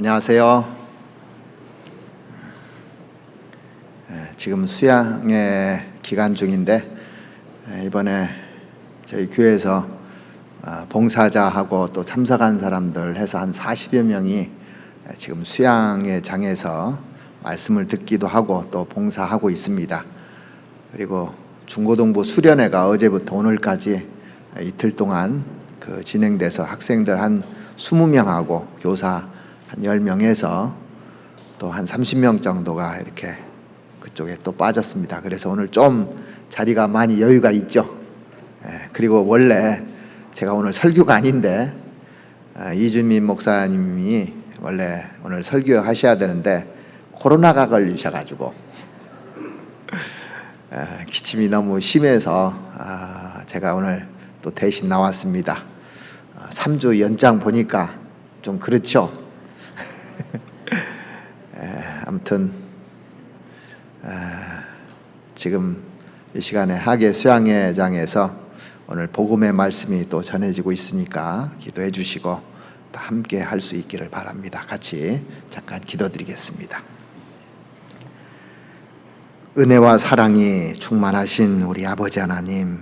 안녕하세요. 지금 수양의 기간 중인데 이번에 저희 교회에서 봉사자하고 또 참석한 사람들 해서 한 40여 명이 지금 수양의 장에서 말씀을 듣기도 하고 또 봉사하고 있습니다. 그리고 중고등부 수련회가 어제부터 오늘까지 이틀 동안 진행돼서 학생들 한 20명하고 교사 한 10명에서 또 한 30명 정도가 이렇게 그쪽에 또 빠졌습니다. 그래서 오늘 좀 자리가 많이 여유가 있죠. 그리고 원래 제가 오늘 설교가 아닌데 이준민 목사님이 원래 오늘 설교하셔야 되는데 코로나가 걸리셔가지고 기침이 너무 심해서 제가 오늘 또 대신 나왔습니다. 3주 연장 보니까 좀 그렇죠. 아무튼 지금 이 시간에 하계 수양회장에서 오늘 복음의 말씀이 또 전해지고 있으니까 기도해 주시고 함께 할 수 있기를 바랍니다. 같이 잠깐 기도드리겠습니다. 은혜와 사랑이 충만하신 우리 아버지 하나님,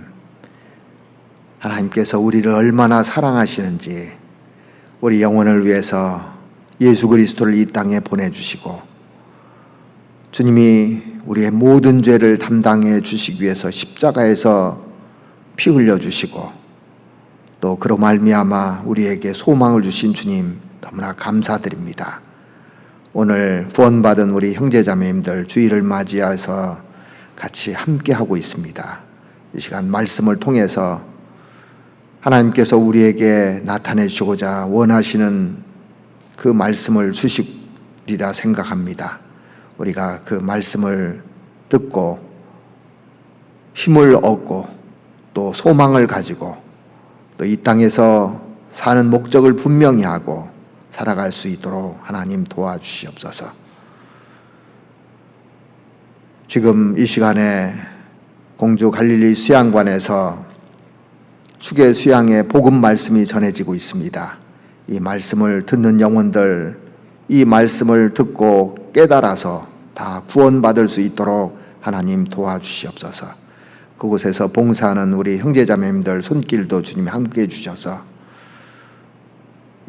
하나님께서 우리를 얼마나 사랑하시는지 우리 영혼을 위해서 예수 그리스도를 이 땅에 보내주시고 주님이 우리의 모든 죄를 담당해 주시기 위해서 십자가에서 피 흘려주시고 또 그로 말미암아 우리에게 소망을 주신 주님 너무나 감사드립니다. 오늘 구원받은 우리 형제자매님들 주일을 맞이해서 같이 함께하고 있습니다. 이 시간 말씀을 통해서 하나님께서 우리에게 나타내 주시고자 원하시는 그 말씀을 주시리라 생각합니다. 우리가 그 말씀을 듣고 힘을 얻고 또 소망을 가지고 또 이 땅에서 사는 목적을 분명히 하고 살아갈 수 있도록 하나님 도와주시옵소서. 지금 이 시간에 공주 갈릴리 수양관에서 축의 수양의 복음 말씀이 전해지고 있습니다. 이 말씀을 듣는 영혼들, 이 말씀을 듣고 깨달아서 다 구원받을 수 있도록 하나님 도와주시옵소서. 그곳에서 봉사하는 우리 형제자매님들 손길도 주님이 함께해 주셔서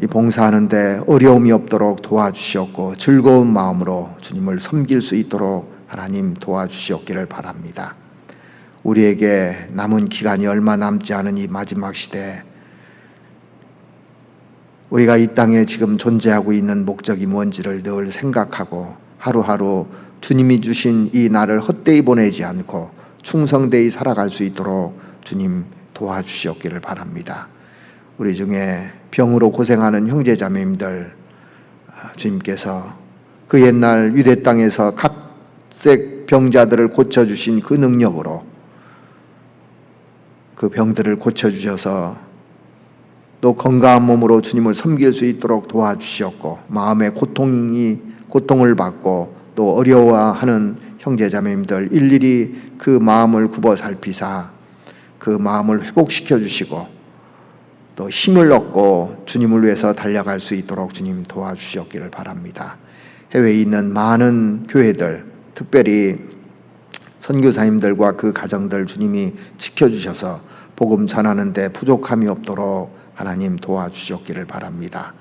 이 봉사하는데 어려움이 없도록 도와주시옵고 즐거운 마음으로 주님을 섬길 수 있도록 하나님 도와주시옵기를 바랍니다. 우리에게 남은 기간이 얼마 남지 않은 이 마지막 시대에 우리가 이 땅에 지금 존재하고 있는 목적이 뭔지를 늘 생각하고 하루하루 주님이 주신 이 날을 헛되이 보내지 않고 충성되이 살아갈 수 있도록 주님 도와주시옵기를 바랍니다. 우리 중에 병으로 고생하는 형제자매님들 주님께서 그 옛날 유대 땅에서 각색 병자들을 고쳐주신 그 능력으로 그 병들을 고쳐주셔서 또 건강한 몸으로 주님을 섬길 수 있도록 도와주시옵고 마음의 고통을 받고 또 어려워하는 형제자매님들 일일이 그 마음을 굽어 살피사 그 마음을 회복시켜 주시고 또 힘을 얻고 주님을 위해서 달려갈 수 있도록 주님 도와주시옵기를 바랍니다. 해외에 있는 많은 교회들, 특별히 선교사님들과 그 가정들 주님이 지켜주셔서 복음 전하는 데 부족함이 없도록 하나님 도와주시옵기를 바랍니다.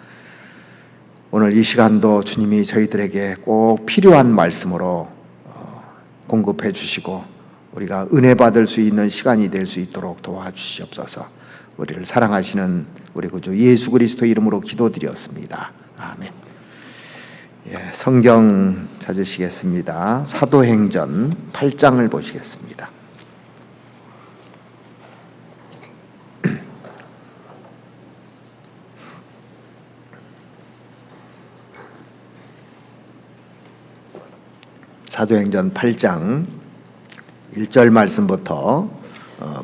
오늘 이 시간도 주님이 저희들에게 꼭 필요한 말씀으로 공급해 주시고 우리가 은혜 받을 수 있는 시간이 될 수 있도록 도와주시옵소서. 우리를 사랑하시는 우리 구주 예수 그리스도 이름으로 기도드렸습니다. 아멘. 성경 찾으시겠습니다. 사도행전 8장을 보시겠습니다. 사도행전 8장 1절 말씀부터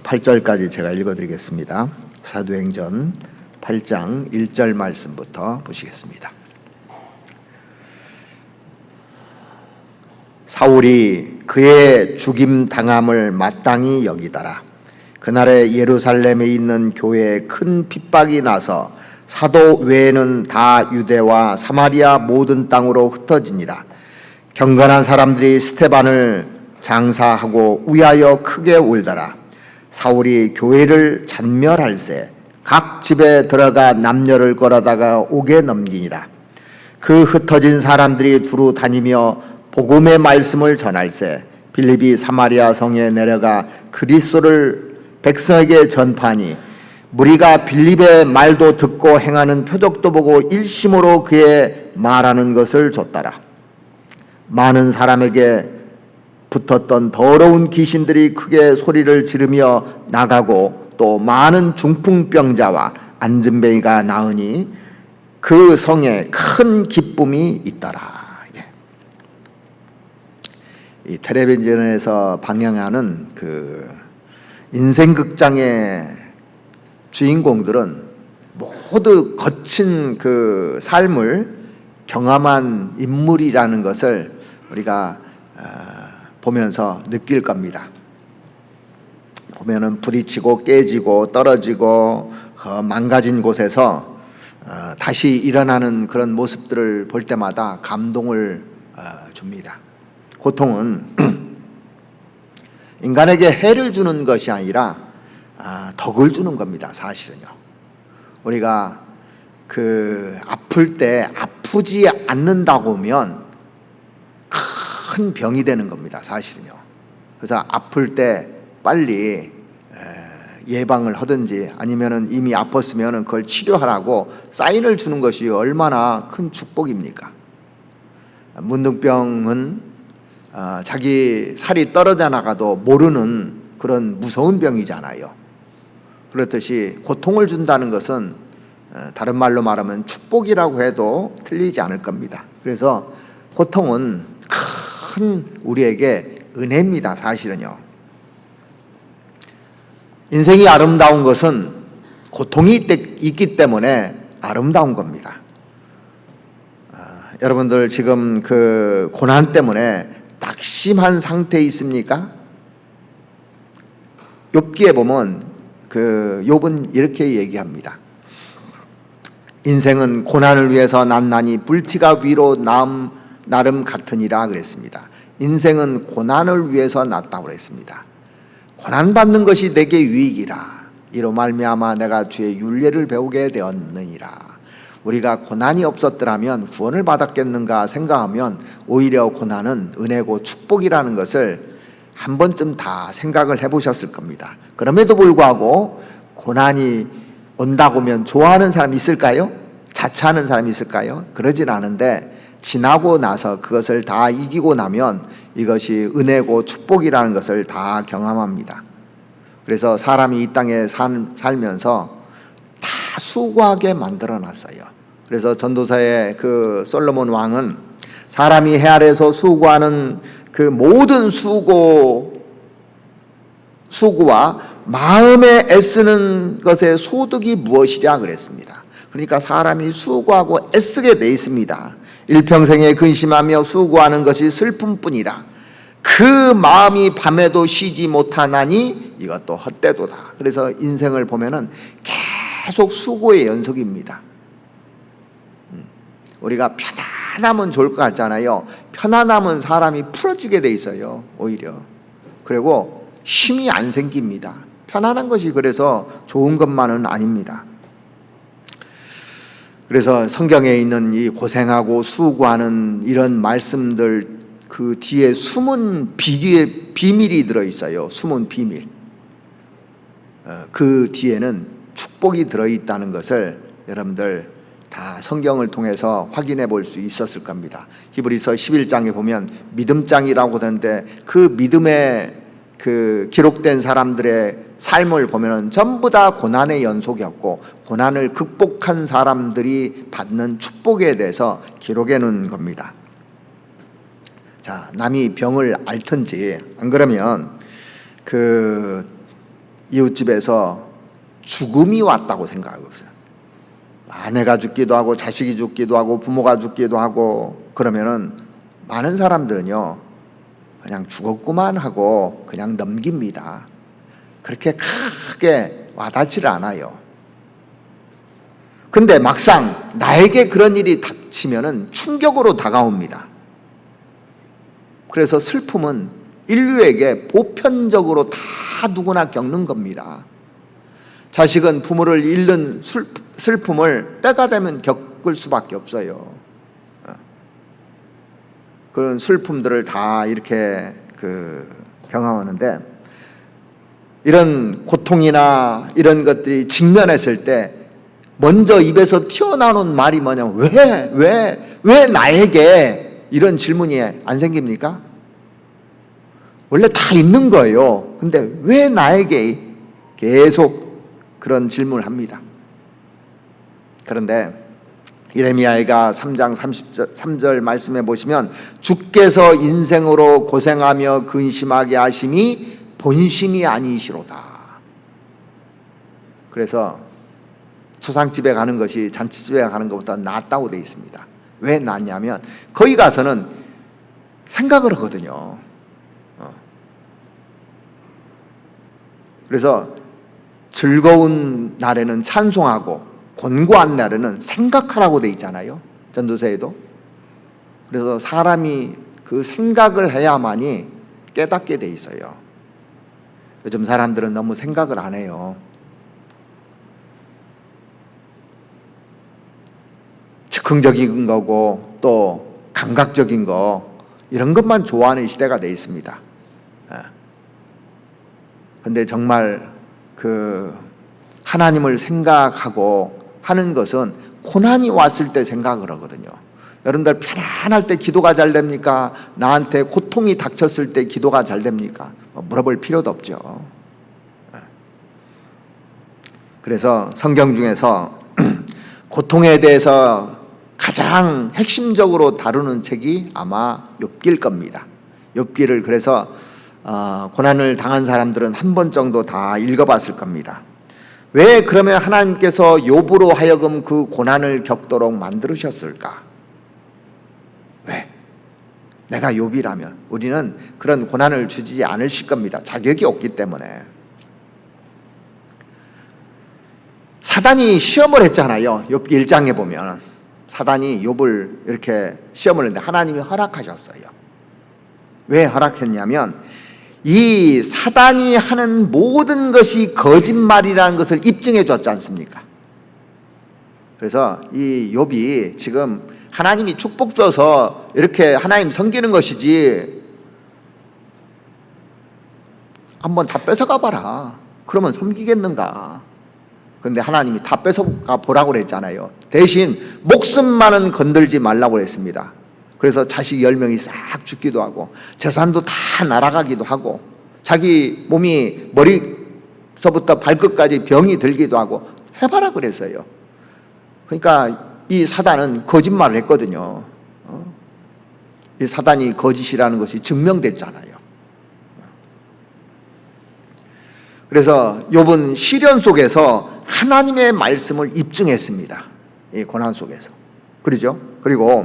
8절까지 제가 읽어드리겠습니다. 사도행전 8장 1절 말씀부터 보시겠습니다. 사울이 그의 죽임 당함을 마땅히 여기다라. 그날에 예루살렘에 있는 교회에 큰 핍박이 나서 사도 외에는 다 유대와 사마리아 모든 땅으로 흩어지니라. 경건한 사람들이 스데반을 장사하고 위하여 크게 울더라. 사울이 교회를 잔멸할세 각 집에 들어가 남녀를 끌어다가 옥에 넘기니라. 그 흩어진 사람들이 두루 다니며 복음의 말씀을 전할세 빌립이 사마리아 성에 내려가 그리스도를 백성에게 전파하니 무리가 빌립의 말도 듣고 행하는 표적도 보고 일심으로 그의 말하는 것을 좇더라. 많은 사람에게 붙었던 더러운 귀신들이 크게 소리를 지르며 나가고 또 많은 중풍병자와 안진뱅이가 나으니 그 성에 큰 기쁨이 있더라. 이 텔레비전에서 방영하는 그 인생극장의 주인공들은 모두 거친 그 삶을 경험한 인물이라는 것을 우리가 보면서 느낄 겁니다. 보면은 부딪히고 깨지고 떨어지고 망가진 곳에서 다시 일어나는 그런 모습들을 볼 때마다 감동을 줍니다. 고통은 인간에게 해를 주는 것이 아니라 덕을 주는 겁니다. 사실은요. 우리가 그 아플 때 아프지 않는다고 하면 큰 병이 되는 겁니다. 사실은요. 그래서 아플 때 빨리 예방을 하든지 아니면은 이미 아팠으면은 그걸 치료하라고 사인을 주는 것이 얼마나 큰 축복입니까? 문둥병은 자기 살이 떨어져 나가도 모르는 그런 무서운 병이잖아요. 그렇듯이 고통을 준다는 것은 다른 말로 말하면 축복이라고 해도 틀리지 않을 겁니다. 그래서 고통은 큰 우리에게 은혜입니다. 사실은요. 인생이 아름다운 것은 고통이 있기 때문에 아름다운 겁니다. 여러분들 지금 그 고난 때문에 낙심한 상태에 있습니까? 욥기에 보면 그 욥은 이렇게 얘기합니다. 인생은 고난을 위해서 났나니 불티가 위로 나름 같으니라 그랬습니다. 인생은 고난을 위해서 났다고 그랬습니다. 고난받는 것이 내게 유익이라. 이로 말미암아 내가 주의 율례를 배우게 되었느니라. 우리가 고난이 없었더라면 구원을 받았겠는가 생각하면 오히려 고난은 은혜고 축복이라는 것을 한 번쯤 다 생각을 해보셨을 겁니다. 그럼에도 불구하고 고난이 온다고 하면 좋아하는 사람이 있을까요? 자처하는 사람이 있을까요? 그러진 않은데 지나고 나서 그것을 다 이기고 나면 이것이 은혜고 축복이라는 것을 다 경험합니다. 그래서 사람이 이 땅에 살면서 다 수고하게 만들어 놨어요. 그래서 전도사의 그 솔로몬 왕은 사람이 해 아래서 수고하는 그 모든 수고와 마음에 애쓰는 것의 소득이 무엇이냐 그랬습니다. 그러니까 사람이 수고하고 애쓰게 돼 있습니다. 일평생에 근심하며 수고하는 것이 슬픔뿐이라. 그 마음이 밤에도 쉬지 못하나니 이것도 헛되도다. 그래서 인생을 보면은 계속 수고의 연속입니다. 우리가 편안하면 좋을 것 같잖아요. 편안하면 사람이 풀어지게 돼 있어요. 오히려. 그리고 힘이 안 생깁니다. 편안한 것이 그래서 좋은 것만은 아닙니다. 그래서 성경에 있는 이 고생하고 수고하는 이런 말씀들 그 뒤에 숨은 비밀이 들어있어요. 숨은 비밀. 그 뒤에는 축복이 들어있다는 것을 여러분들 다 성경을 통해서 확인해 볼 수 있었을 겁니다. 히브리서 11장에 보면 믿음장이라고 하는데 그 믿음에 그 기록된 사람들의 삶을 보면은 전부 다 고난의 연속이었고 고난을 극복한 사람들이 받는 축복에 대해서 기록해 놓은 겁니다. 자, 남이 병을 앓든지 안 그러면 그 이웃집에서 죽음이 왔다고 생각하고 있어요. 아내가 죽기도 하고 자식이 죽기도 하고 부모가 죽기도 하고 그러면은 많은 사람들은요 그냥 죽었구만 하고 그냥 넘깁니다. 그렇게 크게 와닿지를 않아요. 그런데 막상 나에게 그런 일이 닥치면은 충격으로 다가옵니다. 그래서 슬픔은 인류에게 보편적으로 다 누구나 겪는 겁니다. 자식은 부모를 잃는 슬픔을 때가 되면 겪을 수밖에 없어요. 그런 슬픔들을 다 이렇게 경험하는데, 이런 고통이나 이런 것들이 직면했을 때 먼저 입에서 튀어나오는 말이 뭐냐면 왜 나에게, 이런 질문이 안 생깁니까? 원래 다 있는 거예요. 근데 왜 나에게, 계속 그런 질문을 합니다. 그런데 예레미야가 3장 33절 말씀해 보시면, 주께서 인생으로 고생하며 근심하게 하심이 본심이 아니시로다. 그래서 초상집에 가는 것이 잔치집에 가는 것보다 낫다고 되어 있습니다. 왜 낫냐면 거기 가서는 생각을 하거든요. 그래서 즐거운 날에는 찬송하고 곤고한 날에는 생각하라고 되어 있잖아요, 전도서에도. 그래서 사람이 그 생각을 해야만이 깨닫게 되어 있어요. 요즘 사람들은 너무 생각을 안 해요. 즉흥적인 거고 또 감각적인 거, 이런 것만 좋아하는 시대가 되어 있습니다. 근데 정말 하나님을 생각하고 하는 것은 고난이 왔을 때 생각을 하거든요. 여러분들 편안할 때 기도가 잘 됩니까? 나한테 고통이 닥쳤을 때 기도가 잘 됩니까? 물어볼 필요도 없죠. 그래서 성경 중에서 고통에 대해서 가장 핵심적으로 다루는 책이 아마 욥기일 겁니다. 욥기를 그래서 고난을 당한 사람들은 한 번 정도 다 읽어봤을 겁니다. 왜 그러면 하나님께서 욥으로 하여금 그 고난을 겪도록 만들으셨을까? 왜? 내가 욥이라면 우리는 그런 고난을 주지 않으실 겁니다. 자격이 없기 때문에. 사단이 시험을 했잖아요. 욥기 1장에 보면 사단이 욥을 이렇게 시험을 했는데 하나님이 허락하셨어요. 왜 허락했냐면 이 사단이 하는 모든 것이 거짓말이라는 것을 입증해 줬지 않습니까? 그래서 이 욥이 지금 하나님이 축복 줘서 이렇게 하나님 섬기는 것이지, 한번 다 뺏어가 봐라. 그러면 섬기겠는가? 그런데 하나님이 다 뺏어가 보라고 그랬잖아요. 대신 목숨만은 건들지 말라고 했습니다. 그래서 자식 10명이 싹 죽기도 하고 재산도 다 날아가기도 하고 자기 몸이 머리서부터 발끝까지 병이 들기도 하고 해봐라 그랬어요. 그러니까 이 사단은 거짓말을 했거든요. 이 사단이 거짓이라는 것이 증명됐잖아요. 그래서 욥은 시련 속에서 하나님의 말씀을 입증했습니다. 이 고난 속에서. 그러죠? 그리고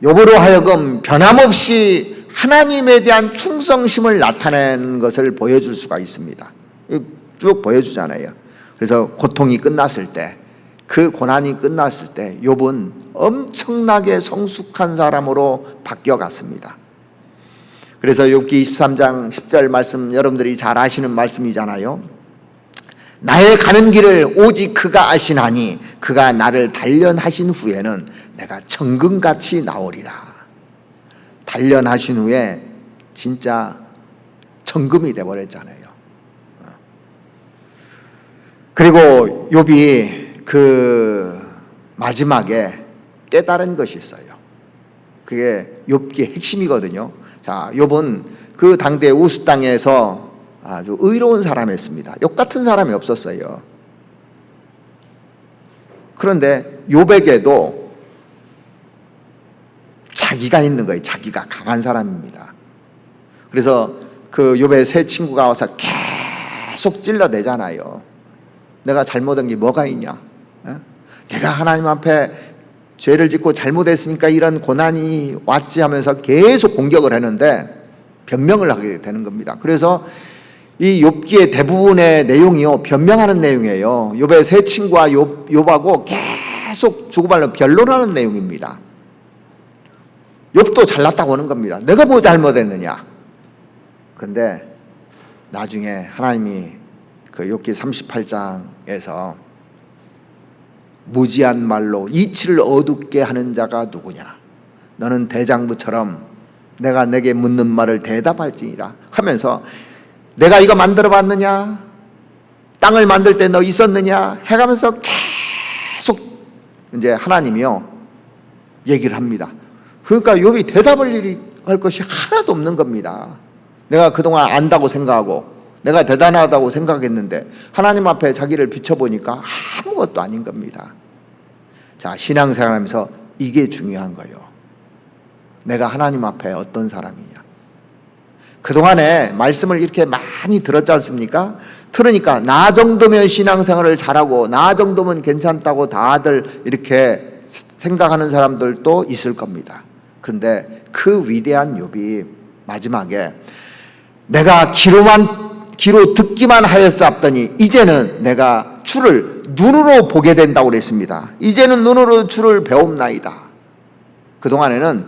욥으로 하여금 변함없이 하나님에 대한 충성심을 나타내는 것을 보여줄 수가 있습니다. 쭉 보여주잖아요. 그래서 고통이 끝났을 때, 그 고난이 끝났을 때 욥은 엄청나게 성숙한 사람으로 바뀌어갔습니다. 그래서 욥기 23장 10절 말씀, 여러분들이 잘 아시는 말씀이잖아요. 나의 가는 길을 오직 그가 아시나니 그가 나를 단련하신 후에는 내가 정금같이 나오리라. 단련하신 후에 진짜 정금이 돼버렸잖아요. 그리고 욥이 그 마지막에 깨달은 것이 있어요. 그게 욥기의 핵심이거든요. 자, 욥은 그 당대 우스 땅에서 아주 의로운 사람이었습니다. 욥 같은 사람이 없었어요. 그런데 욥에게도 자기가 있는 거예요. 자기가 강한 사람입니다. 그래서 그 욥의 세 친구가 와서 계속 찔러대잖아요. 내가 잘못한 게 뭐가 있냐? 내가 하나님 앞에 죄를 짓고 잘못했으니까 이런 고난이 왔지 하면서 계속 공격을 했는데 변명을 하게 되는 겁니다. 그래서 이 욥기의 대부분의 내용이요 변명하는 내용이에요. 욥의 세 친구와 욥하고 계속 주고받는 변론하는 내용입니다. 욥도 잘났다고 하는 겁니다. 내가 뭐 잘못했느냐. 근데 나중에 하나님이 그 욥기 38장에서 무지한 말로 이치를 어둡게 하는 자가 누구냐. 너는 대장부처럼 내가 내게 묻는 말을 대답할지니라 하면서 내가 이거 만들어 봤느냐? 땅을 만들 때 너 있었느냐? 해가면서 계속 이제 하나님이요 얘기를 합니다. 그러니까 욥이 대답을 할 것이 하나도 없는 겁니다. 내가 그동안 안다고 생각하고 내가 대단하다고 생각했는데 하나님 앞에 자기를 비춰보니까 아무것도 아닌 겁니다. 자, 신앙생활하면서 이게 중요한 거예요. 내가 하나님 앞에 어떤 사람이냐. 그동안에 말씀을 이렇게 많이 들었지 않습니까? 들으니까 나 정도면 신앙생활을 잘하고 나 정도면 괜찮다고 다들 이렇게 생각하는 사람들도 있을 겁니다. 그런데 그 위대한 욥이 마지막에 내가 귀로 듣기만 하였사옵더니 이제는 내가 주를 눈으로 보게 된다고 그랬습니다. 이제는 눈으로 주를 배웁나이다. 그동안에는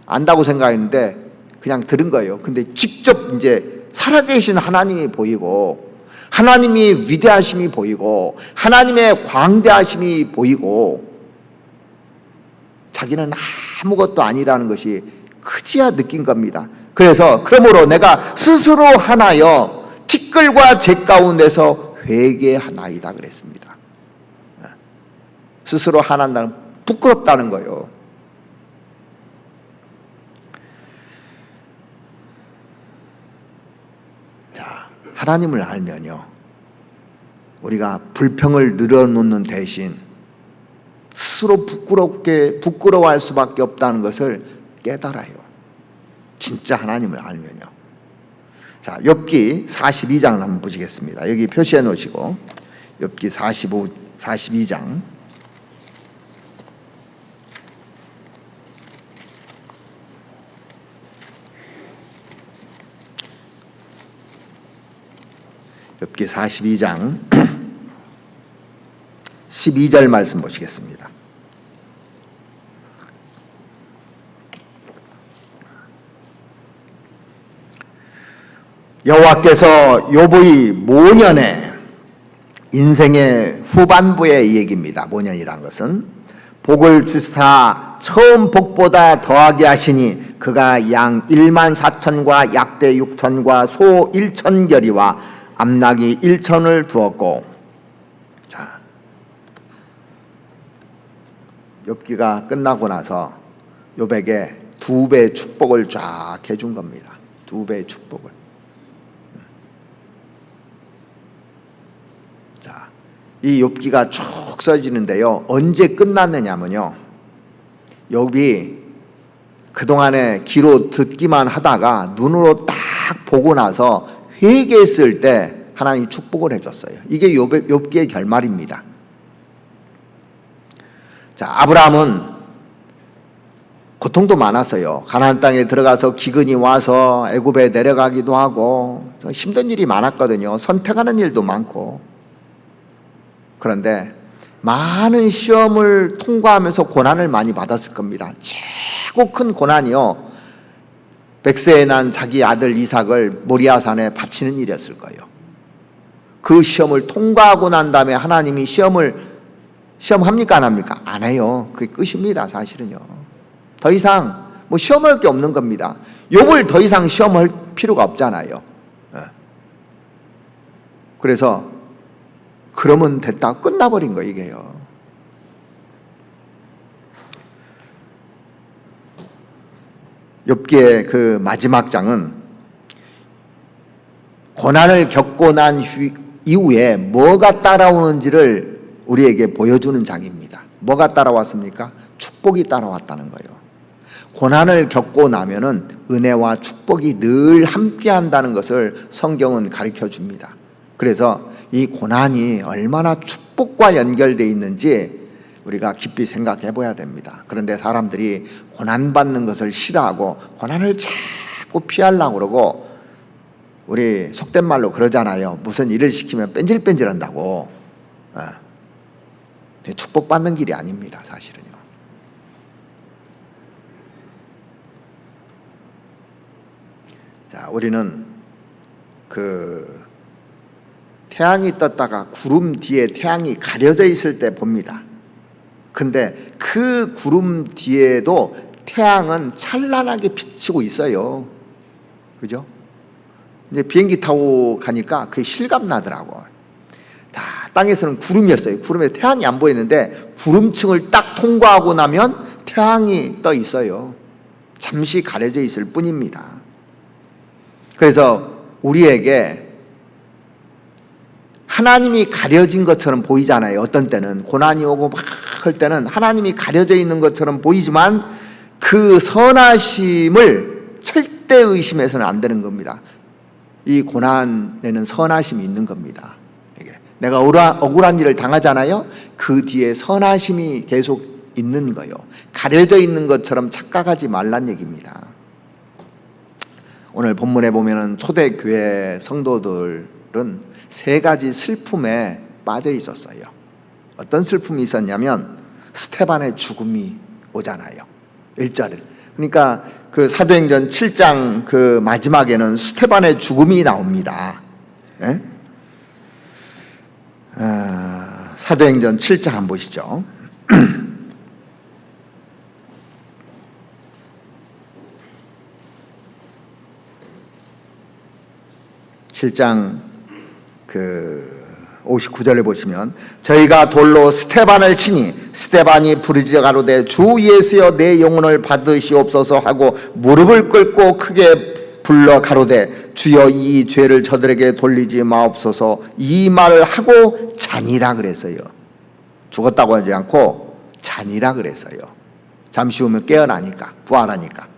안다고 생각했는데 그냥 들은 거예요. 근데 직접 이제 살아계신 하나님이 보이고 하나님이 위대하심이 보이고 하나님의 광대하심이 보이고 자기는 아무것도 아니라는 것이 그제야 느낀 겁니다. 그래서 그러므로 내가 스스로 하나여 티끌과 재 가운데서 회개하나이다 그랬습니다. 스스로 하나는 부끄럽다는 거예요. 자, 하나님을 알면요 우리가 불평을 늘어놓는 대신 스스로 부끄러워할 수밖에 없다는 것을 깨달아요. 진짜 하나님을 알면요. 자, 욥기 42장을 한번 보시겠습니다. 여기 표시해 놓으시고 욥기 42장 욥기 42장 12절 말씀 보시겠습니다. 여호와께서 욥의 모년에 인생의 후반부의 얘기입니다. 모년이란 것은 복을 주사 처음 복보다 더하게 하시니 그가 양 1만 4천과 약대 6천과 소 1천결이와 암낙이 1천을 두었고. 자, 욥기가 끝나고 나서 욥에게 2배의 축복을 쫙 해준 겁니다. 2배의 축복을. 자, 이 욥기가 쭉 써지는데요. 언제 끝났느냐면요. 욥이 그동안에 귀로 듣기만 하다가 눈으로 딱 보고 나서 회개했을 때 하나님이 축복을 해줬어요. 이게 욥기의 결말입니다. 자, 아브라함은 고통도 많았어요. 가나안 땅에 들어가서 기근이 와서 애굽에 내려가기도 하고 힘든 일이 많았거든요. 선택하는 일도 많고. 그런데 많은 시험을 통과하면서 고난을 많이 받았을 겁니다. 최고 큰 고난이요, 백세에 난 자기 아들 이삭을 모리아산에 바치는 일이었을 거예요. 그 시험을 통과하고 난 다음에 하나님이 시험합니까 안 합니까? 안 해요. 그게 끝입니다. 사실은요. 더 이상 뭐 시험할 게 없는 겁니다. 욥을 더 이상 시험할 필요가 없잖아요. 그래서 그러면 됐다 끝나버린 거예요. 이게요. 욥기의 그 마지막 장은 고난을 겪고 난 이후에 뭐가 따라오는지를 우리에게 보여주는 장입니다. 뭐가 따라왔습니까? 축복이 따라왔다는 거예요. 고난을 겪고 나면은 은혜와 축복이 늘 함께 한다는 것을 성경은 가르쳐 줍니다. 그래서 이 고난이 얼마나 축복과 연결되어 있는지 우리가 깊이 생각해 봐야 됩니다. 그런데 사람들이 고난받는 것을 싫어하고 고난을 자꾸 피하려고 그러고 우리 속된 말로 그러잖아요. 무슨 일을 시키면 뺀질뺀질한다고. 축복받는 길이 아닙니다, 사실은요. 자, 우리는 태양이 떴다가 구름 뒤에 태양이 가려져 있을 때 봅니다. 근데 그 구름 뒤에도 태양은 찬란하게 비치고 있어요. 그죠? 이제 비행기 타고 가니까 그게 실감나더라고. 땅에서는 구름이었어요. 구름에 태양이 안 보이는데 구름층을 딱 통과하고 나면 태양이 떠 있어요. 잠시 가려져 있을 뿐입니다. 그래서 우리에게 하나님이 가려진 것처럼 보이잖아요. 어떤 때는 고난이 오고 막 할 때는 하나님이 가려져 있는 것처럼 보이지만 그 선하심을 절대 의심해서는 안 되는 겁니다. 이 고난에는 선하심이 있는 겁니다. 내가 억울한 일을 당하잖아요. 그 뒤에 선하심이 계속 있는 거예요. 가려져 있는 것처럼 착각하지 말란 얘기입니다. 오늘 본문에 보면은 초대교회 성도들은 세 가지 슬픔에 빠져 있었어요. 어떤 슬픔이 있었냐면 스테반의 죽음이 오잖아요. 1절을. 그러니까 그 사도행전 7장 그 마지막에는 스테반의 죽음이 나옵니다. 예? 사도행전 7장 한번 보시죠. 7장 59절에 보시면 저희가 돌로 스테반을 치니 스테반이 부르짖어 가로되 주 예수여 내 영혼을 받으시옵소서 하고 무릎을 꿇고 크게 불러 가로되 주여 이 죄를 저들에게 돌리지 마옵소서 이 말을 하고 자니라 그랬어요. 죽었다고 하지 않고 자니라 그랬어요. 잠시 후면 깨어나니까, 부활하니까.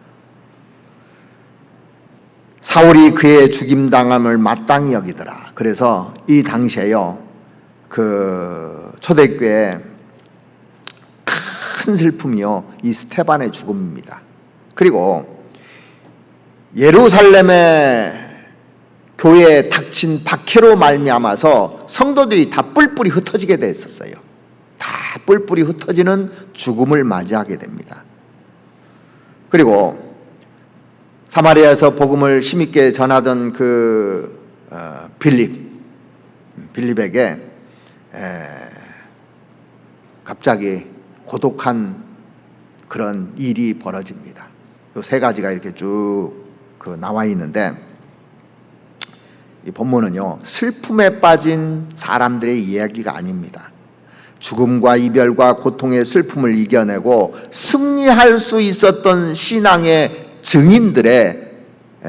사울이 그의 죽임당함을 마땅히 여기더라. 그래서 이 당시에요, 그 초대교회 큰 슬픔이요, 이 스테반의 죽음입니다. 그리고 예루살렘의 교회에 닥친 박해로 말미암아서 성도들이 다 뿔뿔이 흩어지게 됐었어요. 다 뿔뿔이 흩어지는 죽음을 맞이하게 됩니다. 그리고 사마리아에서 복음을 힘있게 전하던 빌립에게 갑자기 고독한 그런 일이 벌어집니다. 이 세 가지가 이렇게 쭉 나와 있는데, 이 본문은요 슬픔에 빠진 사람들의 이야기가 아닙니다. 죽음과 이별과 고통의 슬픔을 이겨내고 승리할 수 있었던 신앙의 증인들의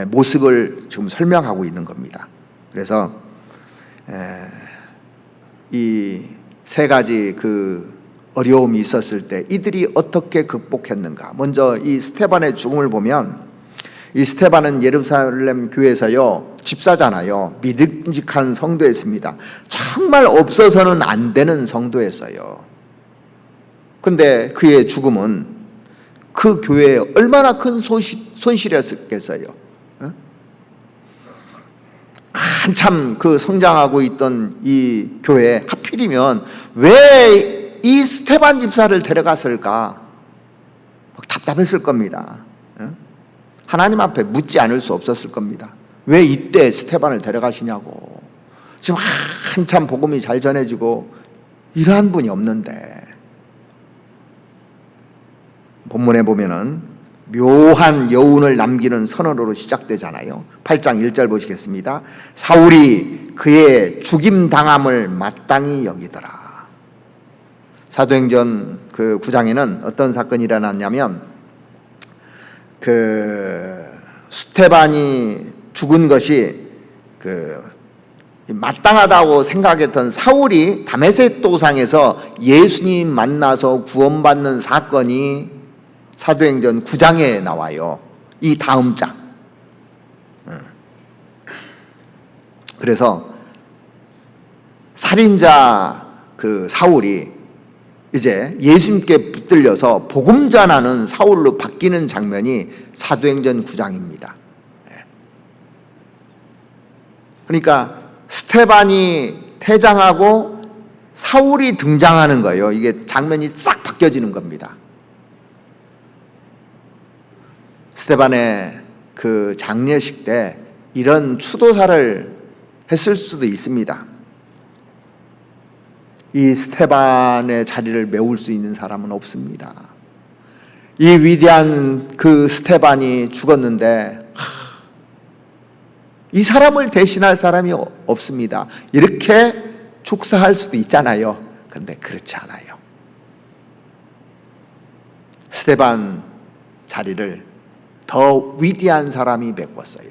모습을 지금 설명하고 있는 겁니다. 그래서 이 세 가지 어려움이 있었을 때 이들이 어떻게 극복했는가. 먼저 이 스테반의 죽음을 보면, 이 스테반은 예루살렘 교회에서요 집사잖아요. 믿음직한 성도였습니다. 정말 없어서는 안 되는 성도였어요. 근데 그의 죽음은 그 교회에 얼마나 큰 손실이었겠어요. 한참 성장하고 있던 이 교회에 하필이면 왜 이 스테반 집사를 데려갔을까? 답답했을 겁니다. 하나님 앞에 묻지 않을 수 없었을 겁니다. 왜 이때 스테반을 데려가시냐고. 지금 한참 복음이 잘 전해지고 이러한 분이 없는데. 본문에 보면은 묘한 여운을 남기는 선언으로 시작되잖아요. 8장 1절 보시겠습니다. 사울이 그의 죽임당함을 마땅히 여기더라. 사도행전 9장에는 어떤 사건이 일어났냐면, 스테반이 죽은 것이 마땅하다고 생각했던 사울이 다메섹 도상에서 예수님 만나서 구원받는 사건이 사도행전 9장에 나와요. 이 다음 장. 그래서 살인자 사울이 이제 예수님께 붙들려서 복음 전하는 사울로 바뀌는 장면이 사도행전 9장입니다. 그러니까 스테반이 퇴장하고 사울이 등장하는 거예요. 이게 장면이 싹 바뀌어지는 겁니다. 스테반의 그 장례식 때 이런 추도사를 했을 수도 있습니다. 이 스테반의 자리를 메울 수 있는 사람은 없습니다. 이 위대한 그 스테반이 죽었는데 이 사람을 대신할 사람이 없습니다. 이렇게 축사할 수도 있잖아요. 그런데 그렇지 않아요. 스테반 자리를 더 위대한 사람이 메꿨어요.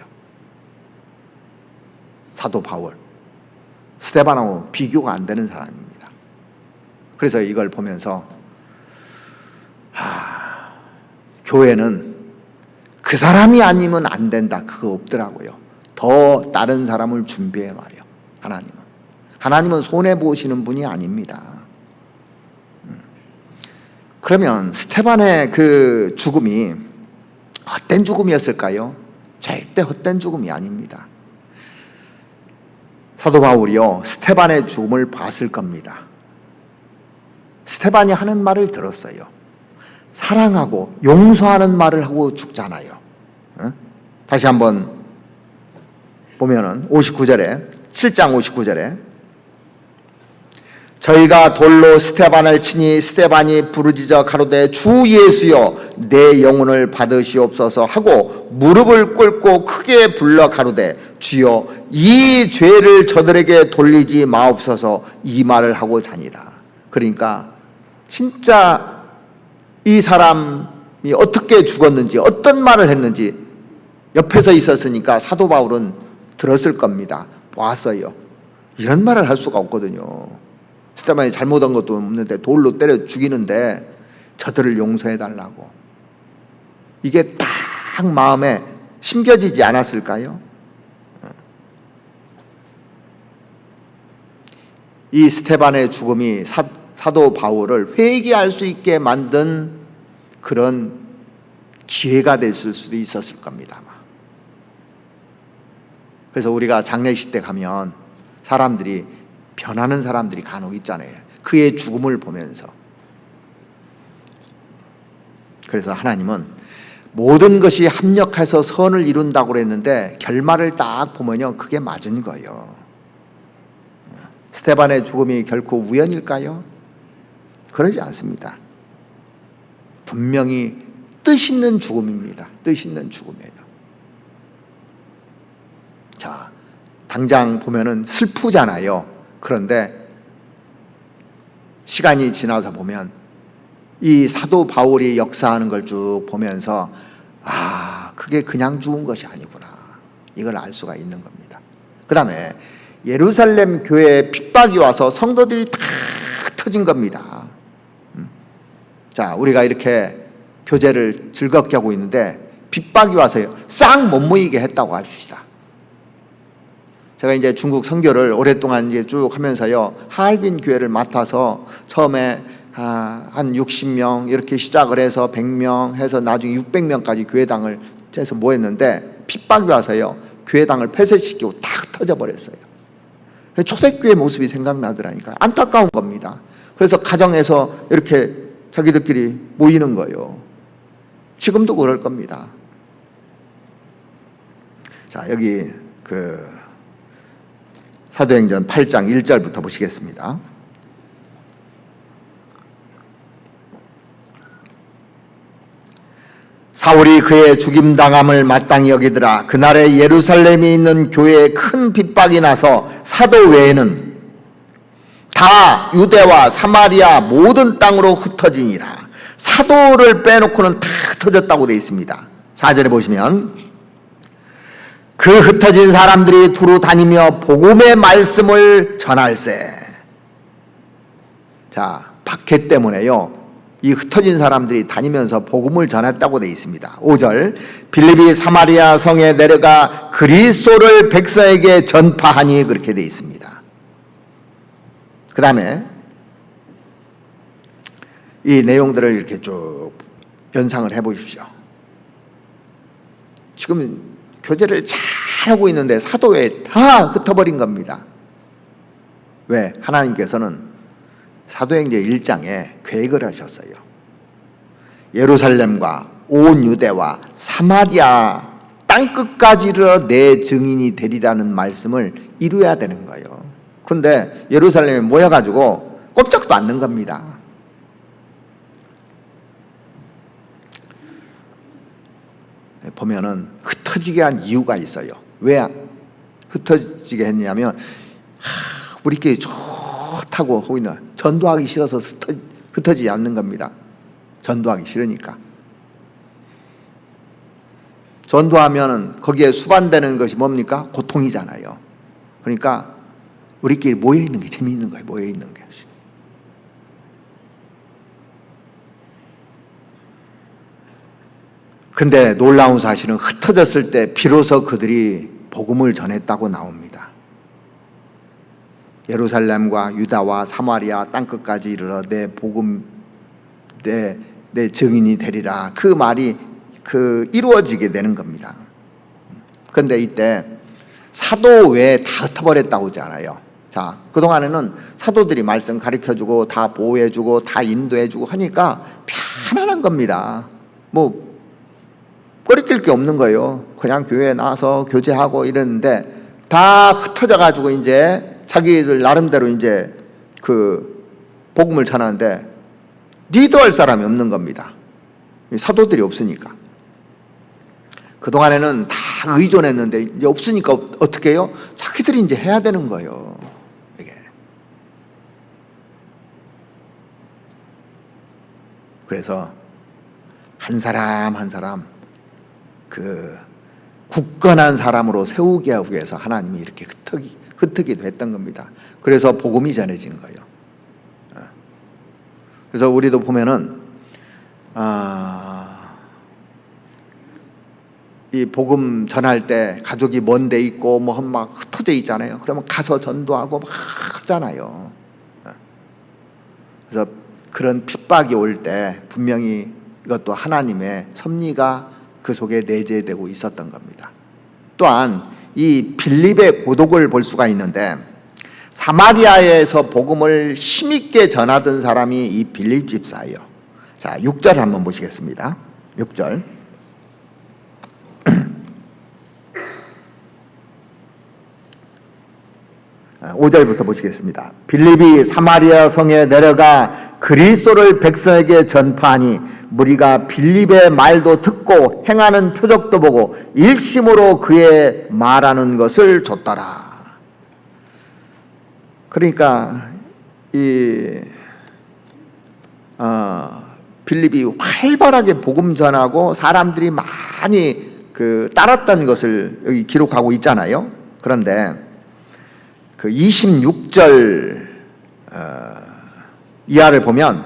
사도 바울. 스테반하고 비교가 안 되는 사람입니다. 그래서 이걸 보면서 교회는 그 사람이 아니면 안 된다. 그거 없더라고요. 더 다른 사람을 준비해 놔요. 하나님은 손해보시는 분이 아닙니다. 그러면 스테반의 그 죽음이 헛된 죽음이었을까요? 절대 헛된 죽음이 아닙니다. 사도 바울이요, 스테반의 죽음을 봤을 겁니다. 스테반이 하는 말을 들었어요. 사랑하고 용서하는 말을 하고 죽잖아요. 다시 한번 보면은 59절에 7장 59절에 저희가 돌로 스테반을 치니 스테반이 부르짖어 가로되 주 예수여 내 영혼을 받으시옵소서 하고 무릎을 꿇고 크게 불러 가로되 주여 이 죄를 저들에게 돌리지 마옵소서 이 말을 하고 자니라. 그러니까 진짜 이 사람이 어떻게 죽었는지 어떤 말을 했는지 옆에서 있었으니까 사도 바울은 들었을 겁니다. 보았어요. 이런 말을 할 수가 없거든요. 스테반이 잘못한 것도 없는데 돌로 때려 죽이는데 저들을 용서해 달라고. 이게 딱 마음에 심겨지지 않았을까요? 이 스테반의 죽음이 사도 바울을 회개할 수 있게 만든 그런 기회가 됐을 수도 있었을 겁니다. 아마. 그래서 우리가 장례식 때 가면 사람들이 변하는 사람들이 간혹 있잖아요. 그의 죽음을 보면서. 그래서 하나님은 모든 것이 합력해서 선을 이룬다고 그랬는데 결말을 딱 보면요, 그게 맞은 거예요. 스테반의 죽음이 결코 우연일까요? 그러지 않습니다. 분명히 뜻있는 죽음입니다. 뜻있는 죽음이에요. 자, 당장 보면은 슬프잖아요. 그런데 시간이 지나서 보면 이 사도 바울이 역사하는 걸 쭉 보면서 그게 그냥 죽은 것이 아니구나. 이걸 알 수가 있는 겁니다. 그 다음에 예루살렘 교회에 핍박이 와서 성도들이 다 터진 겁니다. 자, 우리가 이렇게 교제를 즐겁게 하고 있는데 핍박이 와서요, 싹 못 모이게 했다고 합시다. 제가 이제 중국 선교를 오랫동안 이제 쭉 하면서요, 하얼빈 교회를 맡아서 처음에 한 60명 이렇게 시작을 해서 100명 해서 나중에 600명까지 교회당을 해서 모였는데 핍박이 와서요, 교회당을 폐쇄시키고 탁 터져버렸어요. 초대교회 모습이 생각나더라니까요. 안타까운 겁니다. 그래서 가정에서 이렇게 자기들끼리 모이는 거예요. 지금도 그럴 겁니다. 자, 여기 사도행전 8장 1절부터 보시겠습니다. 사울이 그의 죽임당함을 마땅히 여기더라. 그날에 예루살렘에 있는 교회에 큰 핍박이 나서 사도 외에는 다 유대와 사마리아 모든 땅으로 흩어지니라. 사도를 빼놓고는 다 흩어졌다고 되어 있습니다. 4절에 보시면 그 흩어진 사람들이 두루 다니며 복음의 말씀을 전할세. 자, 박해 때문에요, 이 흩어진 사람들이 다니면서 복음을 전했다고 되어 있습니다. 5절 빌립이 사마리아 성에 내려가 그리스도를 백성에게 전파하니 그렇게 되어 있습니다. 그 다음에 이 내용들을 이렇게 쭉 연상을 해보십시오. 지금 교제를 잘하고 있는데 사도에 다 흩어버린 겁니다. 왜? 하나님께서는 사도행전 1장에 계획을 하셨어요. 예루살렘과 온 유대와 사마리아 땅끝까지 이르러 내 증인이 되리라는 말씀을 이루어야 되는 거예요. 근데 예루살렘에 모여가지고 꼼짝도 않는 겁니다. 보면은 흩어지게 한 이유가 있어요. 왜 흩어지게 했냐면 우리끼리 좋다고 하고 있는, 전도하기 싫어서 흩어지지 않는 겁니다. 전도하기 싫으니까. 전도하면은 거기에 수반되는 것이 뭡니까? 고통이잖아요. 그러니까 우리끼리 모여 있는 게 재미있는 거예요. 모여 있는 것이. 근데 놀라운 사실은 흩어졌을 때 비로소 그들이 복음을 전했다고 나옵니다. 예루살렘과 유다와 사마리아 땅끝까지 이르러 내 복음, 내 증인이 되리라. 그 말이 이루어지게 되는 겁니다. 그런데 이때 사도 외에 다 흩어버렸다고 하잖아요. 자, 그동안에는 사도들이 말씀 가르쳐주고 다 보호해주고 다 인도해주고 하니까 편안한 겁니다. 뭐 꺼리낄 게 없는 거예요. 그냥 교회에 나와서 교제하고 이랬는데 다 흩어져가지고 이제 자기들 나름대로 이제 그 복음을 전하는데 리더할 사람이 없는 겁니다. 사도들이 없으니까. 그동안에는 다 의존했는데 이제 없으니까 어떻게 해요? 자기들이 이제 해야 되는 거예요. 이게. 그래서 한 사람 한 사람 그 굳건한 사람으로 세우기 위해서 하나님이 이렇게 흩트기도 했던 겁니다. 그래서 복음이 전해진 거예요. 그래서 우리도 보면은 이 복음 전할 때 가족이 먼 데 있고 뭐 막 흩어져 있잖아요. 그러면 가서 전도하고 막 하잖아요. 그래서 그런 핍박이 올 때 분명히 이것도 하나님의 섭리가 그 속에 내재되고 있었던 겁니다. 또한 이 빌립의 고독을 볼 수가 있는데 사마리아에서 복음을 힘있게 전하던 사람이 이 빌립 집사예요. 자, 6절 한번 보시겠습니다. 6절. 5절부터 보시겠습니다. 빌립이 사마리아 성에 내려가 그리스도를 백성에게 전파하니 무리가 빌립의 말도 듣고 행하는 표적도 보고 일심으로 그의 말하는 것을 좇더라. 그러니까 빌립이 활발하게 복음 전하고 사람들이 많이 따랐던 것을 여기 기록하고 있잖아요. 그런데 그 26절 이하를 보면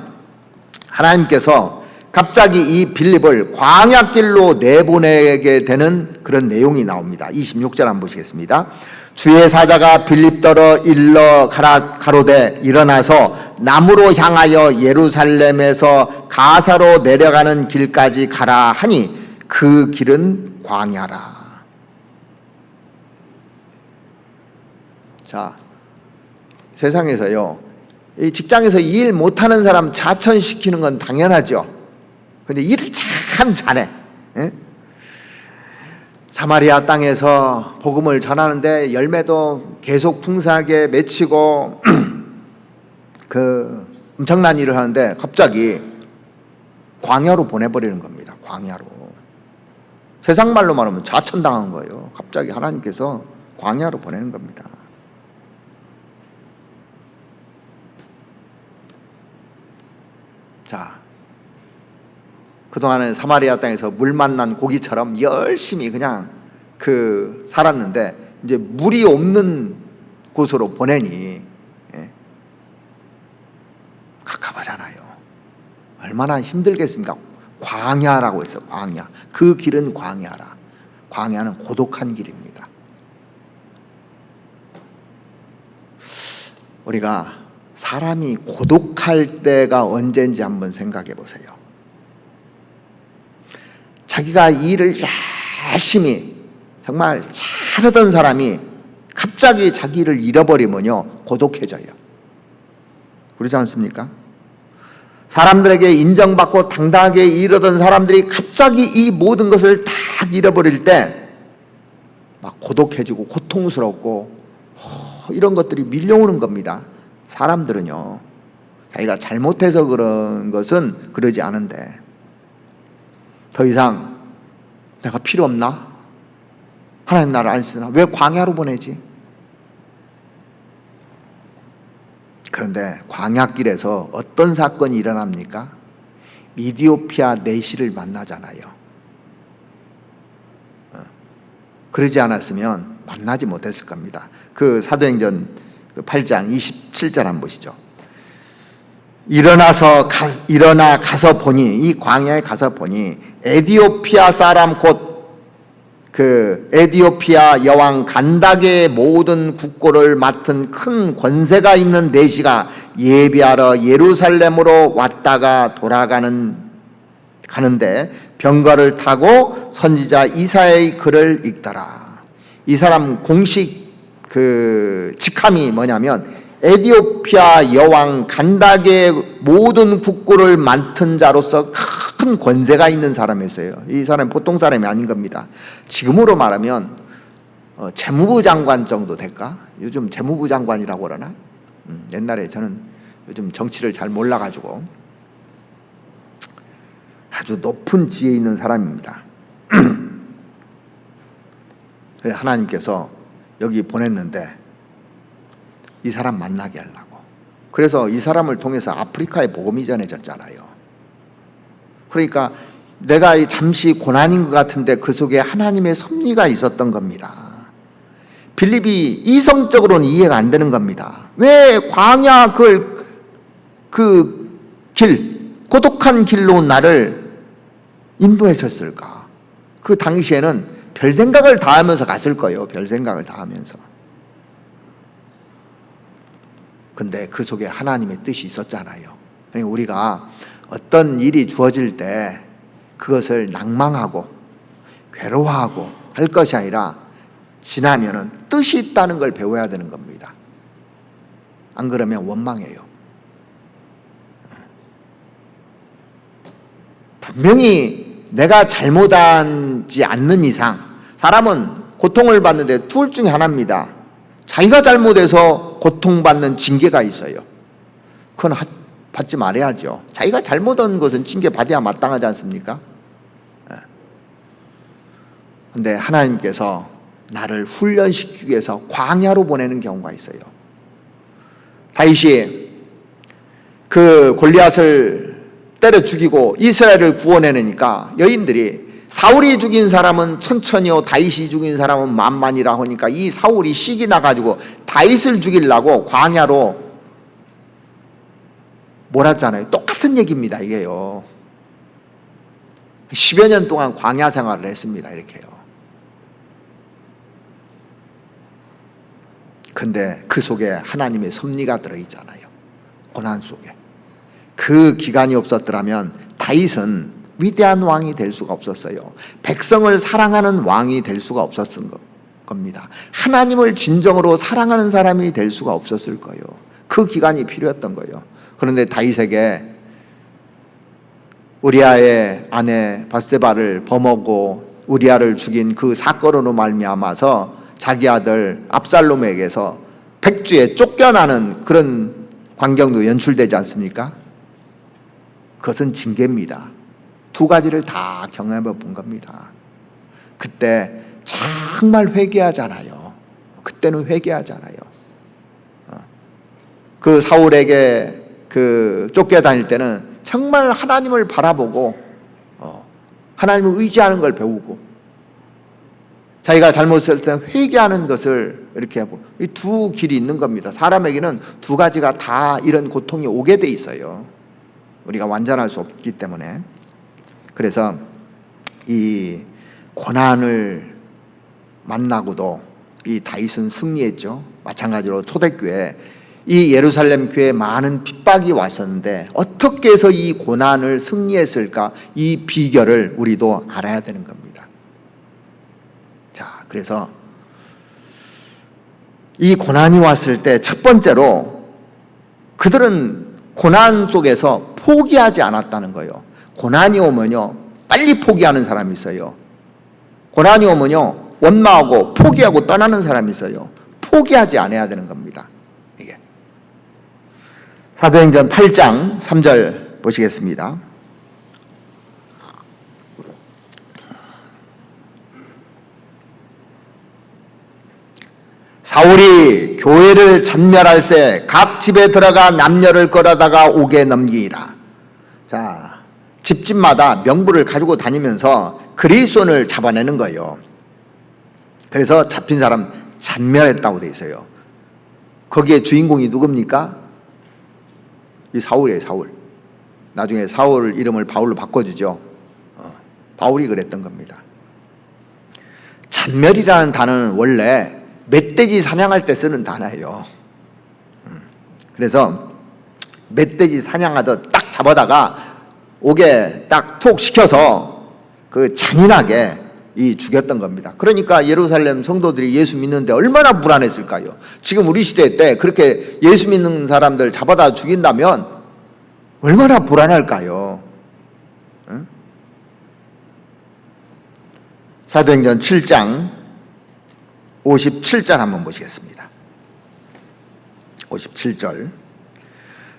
하나님께서 갑자기 이 빌립을 광야길로 내보내게 되는 그런 내용이 나옵니다. 26절 한번 보시겠습니다. 주의 사자가 빌립더러 일러 가로되 일어나서 남으로 향하여 예루살렘에서 가사로 내려가는 길까지 가라 하니 그 길은 광야라. 자, 세상에서요, 이 직장에서 일 못하는 사람 자천시키는 건 당연하죠. 근데 일을 참 잘해. 예? 사마리아 땅에서 복음을 전하는데 열매도 계속 풍성하게 맺히고 그 엄청난 일을 하는데 갑자기 광야로 보내버리는 겁니다. 광야로. 세상 말로 말하면 자천당한 거예요. 갑자기 하나님께서 광야로 보내는 겁니다. 자, 그동안은 사마리아 땅에서 물 만난 고기처럼 열심히 그냥 살았는데 이제 물이 없는 곳으로 보내니 갑갑하잖아요. 얼마나 힘들겠습니까? 광야라고 했어요. 광야. 그 길은 광야라. 광야는 고독한 길입니다. 우리가 사람이 고독할 때가 언제인지 한번 생각해 보세요. 자기가 일을 열심히 정말 잘하던 사람이 갑자기 자기를 잃어버리면요, 고독해져요. 그렇지 않습니까? 사람들에게 인정받고 당당하게 이르던 사람들이 갑자기 이 모든 것을 다 잃어버릴 때 막 고독해지고 고통스럽고 이런 것들이 밀려오는 겁니다. 사람들은요, 자기가 잘못해서 그런 것은 그러지 않은데 더 이상 내가 필요 없나? 하나님 나를 안 쓰나? 왜 광야로 보내지? 그런데 광야길에서 어떤 사건이 일어납니까? 이디오피아 내시를 만나잖아요. 그러지 않았으면 만나지 못했을 겁니다. 그 사도행전 8장 27절 한번 보시죠. 일어나 가서 보니, 이 광야에 가서 보니 에디오피아 사람 곧 그 에디오피아 여왕 간닥의 모든 국고를 맡은 큰 권세가 있는 내시가 예비하러 예루살렘으로 왔다가 가는데 병거를 타고 선지자 이사야의 글을 읽더라. 이 사람 공식 그 직함이 뭐냐면 에디오피아 여왕 간닥의 모든 국고를 맡은 자로서 큰 권세가 있는 사람이었어요. 이 사람이 보통 사람이 아닌 겁니다. 지금으로 말하면 재무부 장관 정도 될까? 요즘 재무부 장관이라고 그러나? 옛날에 저는 요즘 정치를 잘 몰라가지고 아주 높은 지혜에 있는 사람입니다. 하나님께서 여기 보냈는데 이 사람 만나게 하려고. 그래서 이 사람을 통해서 아프리카에 복음이 전해졌잖아요. 그러니까 내가 잠시 고난인 것 같은데 그 속에 하나님의 섭리가 있었던 겁니다. 빌립이 이성적으로는 이해가 안 되는 겁니다. 왜 광야 그 길, 고독한 길로 나를 인도했었을까? 그 당시에는 별 생각을 다 하면서 갔을 거예요. 별 생각을 다 하면서. 근데 그 속에 하나님의 뜻이 있었잖아요. 그러니까 우리가 어떤 일이 주어질 때 그것을 낭망하고 괴로워하고 할 것이 아니라 지나면은 뜻이 있다는 걸 배워야 되는 겁니다. 안 그러면 원망해요. 분명히 내가 잘못하지 않는 이상 사람은 고통을 받는데 둘 중에 하나입니다. 자기가 잘못해서 고통받는 징계가 있어요. 그건 받지 말아야죠. 자기가 잘못한 것은 징계 받아야 마땅하지 않습니까? 그런데 하나님께서 나를 훈련시키기 위해서 광야로 보내는 경우가 있어요. 다윗이 그 골리앗을 때려 죽이고 이스라엘을 구원해내니까 여인들이 사울이 죽인 사람은 천천히요 다윗이 죽인 사람은 만만이라 하니까 이 사울이 식이 나가지고 다윗을 죽이려고 광야로 몰았잖아요. 똑같은 얘기입니다. 이게요. 10여 년 동안 광야 생활을 했습니다. 이렇게요. 근데 그 속에 하나님의 섭리가 들어있잖아요. 고난 속에. 그 기간이 없었더라면 다윗은 위대한 왕이 될 수가 없었어요. 백성을 사랑하는 왕이 될 수가 없었을 겁니다. 하나님을 진정으로 사랑하는 사람이 될 수가 없었을 거예요. 그 기간이 필요했던 거예요. 그런데 다윗에게 우리아의 아내 밧세바를 범하고 우리아를 죽인 그 사건으로 말미암아서 자기 아들 압살롬에게서 백주에 쫓겨나는 그런 광경도 연출되지 않습니까? 그것은 징계입니다. 두 가지를 다 경험해 본 겁니다. 그때 정말 회개하잖아요. 그때는 회개하잖아요. 그 사울에게 그 쫓겨다닐 때는 정말 하나님을 바라보고 하나님을 의지하는 걸 배우고 자기가 잘못했을 때 회개하는 것을 이렇게 하고 이 두 길이 있는 겁니다. 사람에게는 두 가지가 다 이런 고통이 오게 돼 있어요. 우리가 완전할 수 없기 때문에. 그래서 이 고난을 만나고도 이 다윗은 승리했죠. 마찬가지로 초대교회 이 예루살렘 교회에 많은 핍박이 왔었는데 어떻게 해서 이 고난을 승리했을까? 이 비결을 우리도 알아야 되는 겁니다. 자, 그래서 이 고난이 왔을 때 첫 번째로 그들은 고난 속에서 포기하지 않았다는 거예요. 고난이 오면요, 빨리 포기하는 사람이 있어요. 고난이 오면요, 원망하고 포기하고 떠나는 사람이 있어요. 포기하지 않아야 되는 겁니다. 이게 사도행전 8장 3절 보시겠습니다. 사울이 교회를 전멸할새 각 집에 들어가 남녀를 끌어다가 옥에 넘기니라. 자, 집집마다 명부를 가지고 다니면서 그리스도인을 잡아내는 거예요. 그래서 잡힌 사람 전멸했다고 돼 있어요. 거기에 주인공이 누굽니까? 이 사울이에요, 사울. 나중에 사울 이름을 바울로 바꿔주죠. 바울이 그랬던 겁니다. 전멸이라는 단어는 원래 멧돼지 사냥할 때 쓰는 단어예요. 그래서 멧돼지 사냥하듯 딱 잡아다가 옥에 딱 툭 시켜서 그 잔인하게 죽였던 겁니다. 그러니까 예루살렘 성도들이 예수 믿는데 얼마나 불안했을까요? 지금 우리 시대 때 그렇게 예수 믿는 사람들 잡아다 죽인다면 얼마나 불안할까요? 응? 사도행전 7장 57절 한번 보시겠습니다. 57절.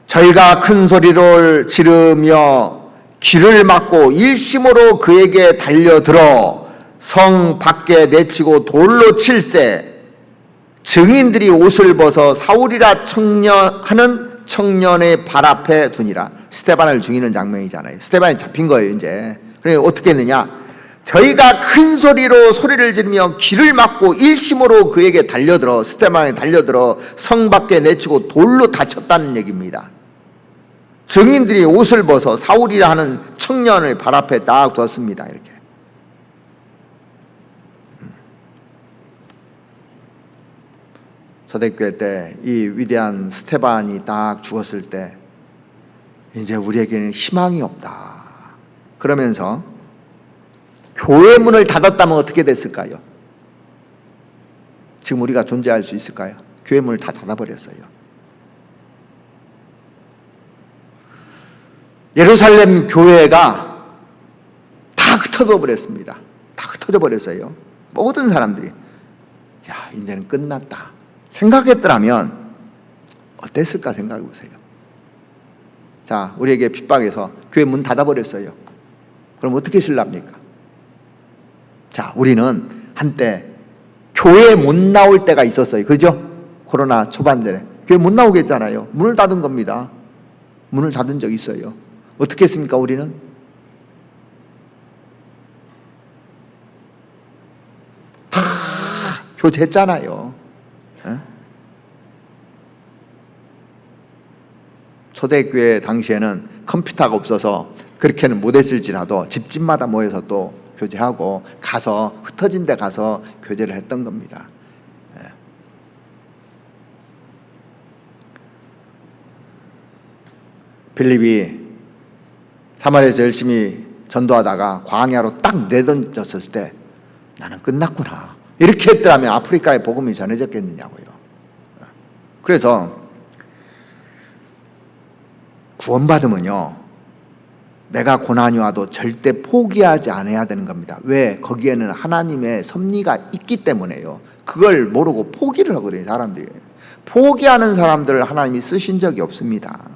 저희가 큰 소리를 지르며 귀를 막고 일심으로 그에게 달려들어 성 밖에 내치고 돌로 칠세 증인들이 옷을 벗어 사울이라 하는 청년의 발 앞에 두니라. 스데반을 죽이는 장면이잖아요. 스데반이 잡힌 거예요 이제. 그러니까 어떻게 했느냐, 저희가 큰 소리로 소리를 지르며 귀를 막고 일심으로 그에게 달려들어, 스데반에 달려들어 성 밖에 내치고 돌로 다쳤다는 얘기입니다. 증인들이 옷을 벗어 사울이라 하는 청년을 발 앞에 딱 뒀습니다. 이렇게. 초대교회 때 이 위대한 스데반이 딱 죽었을 때 이제 우리에게는 희망이 없다. 그러면서 교회 문을 닫았다면 어떻게 됐을까요? 지금 우리가 존재할 수 있을까요? 교회 문을 다 닫아버렸어요. 예루살렘 교회가 다 흩어져 버렸습니다. 다 흩어져 버렸어요. 모든 사람들이 야, 이제는 끝났다 생각했더라면 어땠을까 생각해 보세요. 자, 우리에게 핍박해서 교회 문 닫아버렸어요. 그럼 어떻게 실랍니까? 자, 우리는 한때 교회 못 나올 때가 있었어요. 그죠? 코로나 초반전에 교회 못 나오게 했잖아요. 문을 닫은 겁니다. 문을 닫은 적이 있어요. 어떻게 했습니까? 우리는 다 교제했잖아요. 에? 초대교회 당시에는 컴퓨터가 없어서 그렇게는 못했을지라도 집집마다 모여서 또 교제하고 가서 흩어진 데 가서 교제를 했던 겁니다. 빌립이 사마리아에서 열심히 전도하다가 광야로 딱 내던졌을 때 나는 끝났구나 이렇게 했더라면 아프리카에 복음이 전해졌겠느냐고요. 그래서 구원받으면요, 내가 고난이 와도 절대 포기하지 않아야 되는 겁니다. 왜? 거기에는 하나님의 섭리가 있기 때문에요. 그걸 모르고 포기를 하거든요. 사람들이. 포기하는 사람들을 하나님이 쓰신 적이 없습니다.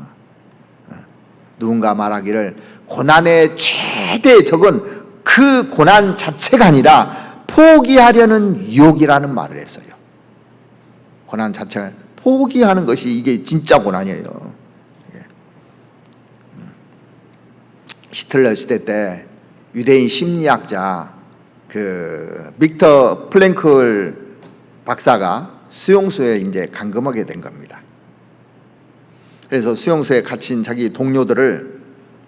누군가 말하기를 고난의 최대 적은 그 고난 자체가 아니라 포기하려는 유혹이라는 말을 했어요. 고난 자체가 포기하는 것이 이게 진짜 고난이에요. 히틀러 시대 때 유대인 심리학자 그 빅터 플랭클 박사가 수용소에 이제 감금하게 된 겁니다. 그래서 수용소에 갇힌 자기 동료들을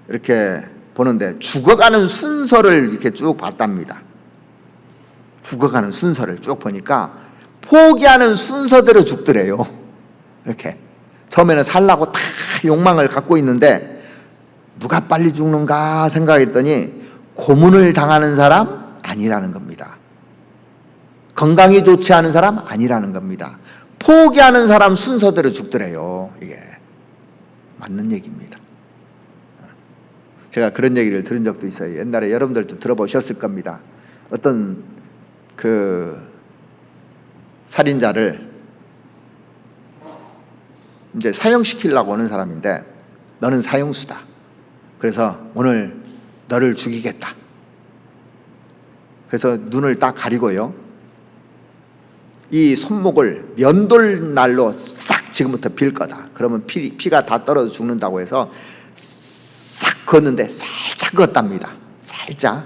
이렇게 보는데 죽어가는 순서를 이렇게 쭉 봤답니다. 죽어가는 순서를 쭉 보니까 포기하는 순서대로 죽더래요. 이렇게 처음에는 살라고 다 욕망을 갖고 있는데 누가 빨리 죽는가 생각했더니 고문을 당하는 사람 아니라는 겁니다. 건강이 좋지 않은 사람 아니라는 겁니다. 포기하는 사람 순서대로 죽더래요. 이게 맞는 얘기입니다. 제가 그런 얘기를 들은 적도 있어요. 옛날에 여러분들도 들어보셨을 겁니다. 어떤 그 살인자를 이제 사형시키려고 오는 사람인데, 너는 사형수다. 그래서 오늘 너를 죽이겠다. 그래서 눈을 딱 가리고요, 이 손목을 면돌날로 싹 지금부터 빌 거다. 그러면 피가 다 떨어져 죽는다고 해서 싹 그었는데 살짝 그었답니다. 살짝.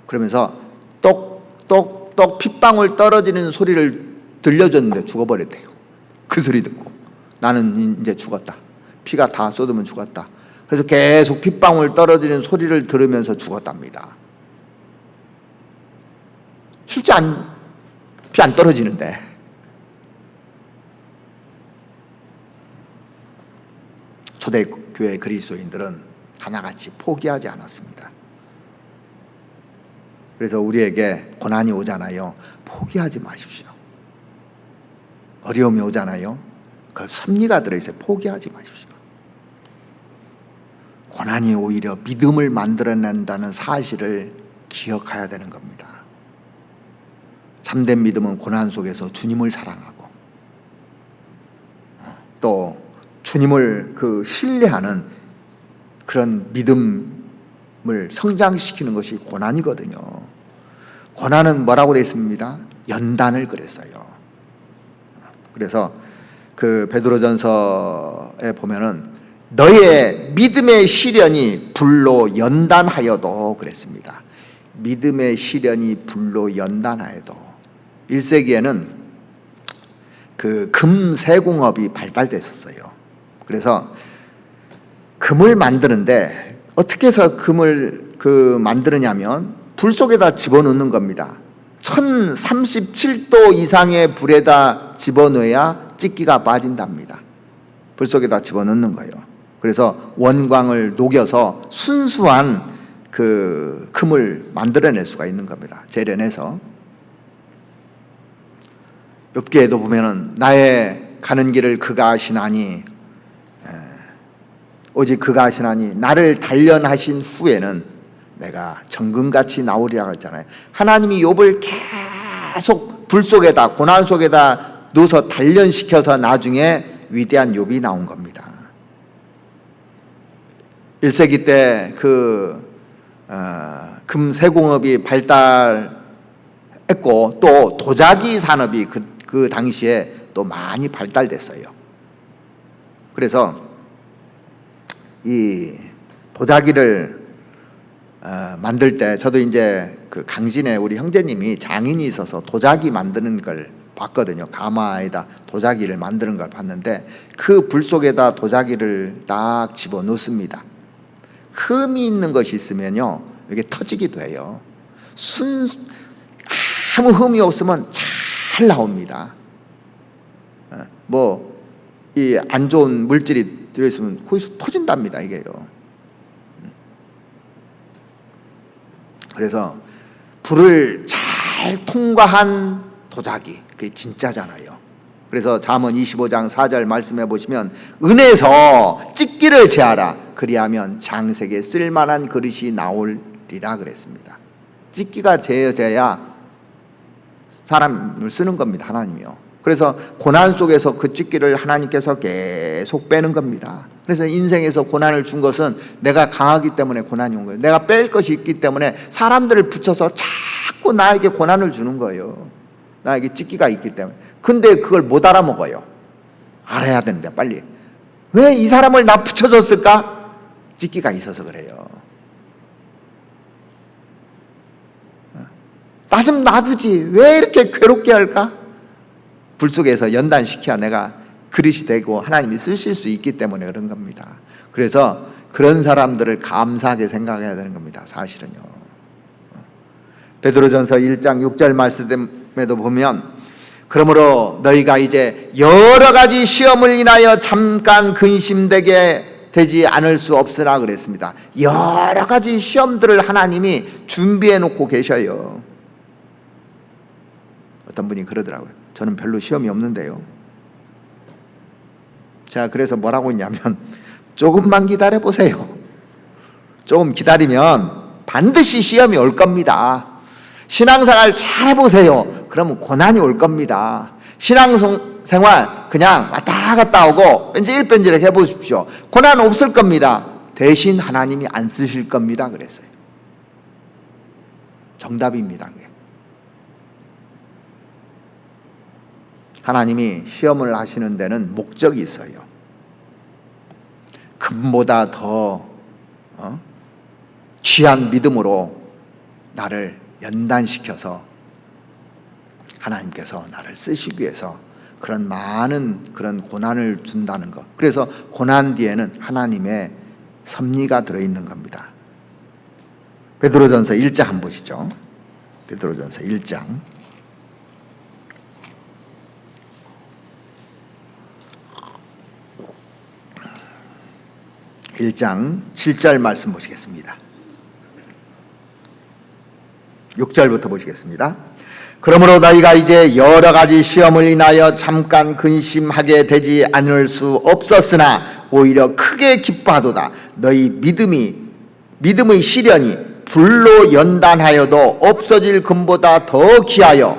그러면서 똑똑똑 핏방울 떨어지는 소리를 들려줬는데 죽어버렸대요. 그 소리 듣고 나는 이제 죽었다. 피가 다 쏟으면 죽었다. 그래서 계속 핏방울 떨어지는 소리를 들으면서 죽었답니다. 실제 피 안 떨어지는데. 초대교회 그리스도인들은 하나같이 포기하지 않았습니다. 그래서 우리에게 고난이 오잖아요. 포기하지 마십시오. 어려움이 오잖아요. 그 섭리가 들어있어요. 포기하지 마십시오. 고난이 오히려 믿음을 만들어낸다는 사실을 기억해야 되는 겁니다. 참된 믿음은 고난 속에서 주님을 사랑하고 또 주님을 신뢰하는 그런 믿음을 성장시키는 것이 고난이거든요. 고난은 뭐라고 되어 있습니다? 연단을 그랬어요. 그래서 그 베드로전서에 보면은 너의 믿음의 시련이 불로 연단하여도 그랬습니다. 믿음의 시련이 불로 연단하여도. 1세기에는 그 금세공업이 발달됐었어요. 그래서 금을 만드는데 어떻게 해서 금을 만드느냐면 불 속에다 집어넣는 겁니다. 1037도 이상의 불에다 집어넣어야 찌기가 빠진답니다. 불 속에다 집어넣는 거예요. 그래서 원광을 녹여서 순수한 그 금을 만들어낼 수가 있는 겁니다. 재련해서. 욥기에도 보면은 나의 가는 길을 그가 아시나니 오직 그가 아시나니 나를 단련하신 후에는 내가 정금같이 나오리라고 했잖아요. 하나님이 욥을 계속 불 속에다 고난 속에다 넣어서 단련시켜서 나중에 위대한 욥이 나온 겁니다. 1세기 때 금세공업이 발달했고 또 도자기 산업이 그 당시에 또 많이 발달됐어요. 그래서 이 도자기를 만들 때 저도 이제 그 강진에 우리 형제님이 장인이 있어서 도자기 만드는 걸 봤거든요. 가마에다 도자기를 만드는 걸 봤는데 그 불 속에다 도자기를 딱 집어 넣습니다. 흠이 있는 것이 있으면요 이게 터지기도 해요. 아무 흠이 없으면 잘 나옵니다. 이 안 좋은 물질이 들어있으면 거기서 터진답니다. 이게요. 그래서 불을 잘 통과한 도자기, 그게 진짜잖아요. 그래서 잠언 25장 4절 말씀해 보시면 은에서 찢기를 제하라 그리하면 장색에 쓸만한 그릇이 나오리라 그랬습니다. 찢기가 제어져야 사람을 쓰는 겁니다. 하나님이요. 그래서 고난 속에서 그 찢기를 하나님께서 계속 빼는 겁니다. 그래서 인생에서 고난을 준 것은 내가 강하기 때문에 고난이 온 거예요. 내가 뺄 것이 있기 때문에 사람들을 붙여서 자꾸 나에게 고난을 주는 거예요. 나에게 찢기가 있기 때문에. 근데 그걸 못 알아먹어요. 알아야 되는데 빨리. 왜 이 사람을 나 붙여줬을까? 찢기가 있어서 그래요. 나 좀 놔두지. 왜 이렇게 괴롭게 할까? 불 속에서 연단시켜야 내가 그릇이 되고 하나님이 쓰실 수 있기 때문에 그런 겁니다. 그래서 그런 사람들을 감사하게 생각해야 되는 겁니다. 사실은요. 베드로전서 1장 6절 말씀에도 보면 그러므로 너희가 이제 여러 가지 시험을 인하여 잠깐 근심되게 되지 않을 수 없으나 그랬습니다. 여러 가지 시험들을 하나님이 준비해 놓고 계셔요. 어떤 분이 그러더라고요. 저는 별로 시험이 없는데요. 제가 그래서 뭐라고 했냐면 조금만 기다려 보세요. 조금 기다리면 반드시 시험이 올 겁니다. 신앙생활 잘 해보세요. 그러면 고난이 올 겁니다. 신앙생활 그냥 왔다 갔다 오고 뺀질뺀질하게 해보십시오. 고난 없을 겁니다. 대신 하나님이 안 쓰실 겁니다. 그랬어요. 정답입니다. 하나님이 시험을 하시는 데는 목적이 있어요. 금보다 더 귀한 믿음으로 나를 연단시켜서 하나님께서 나를 쓰시기 위해서 그런 많은 그런 고난을 준다는 것. 그래서 고난 뒤에는 하나님의 섭리가 들어있는 겁니다. 베드로전서 1장 한번 보시죠. 베드로전서 1장 1장 7절 말씀 보시겠습니다. 6절부터 보시겠습니다. 그러므로 너희가 이제 여러 가지 시험을 인하여 잠깐 근심하게 되지 않을 수 없었으나 오히려 크게 기뻐하도다. 너희 믿음의 시련이 불로 연단하여도 없어질 금보다 더 귀하여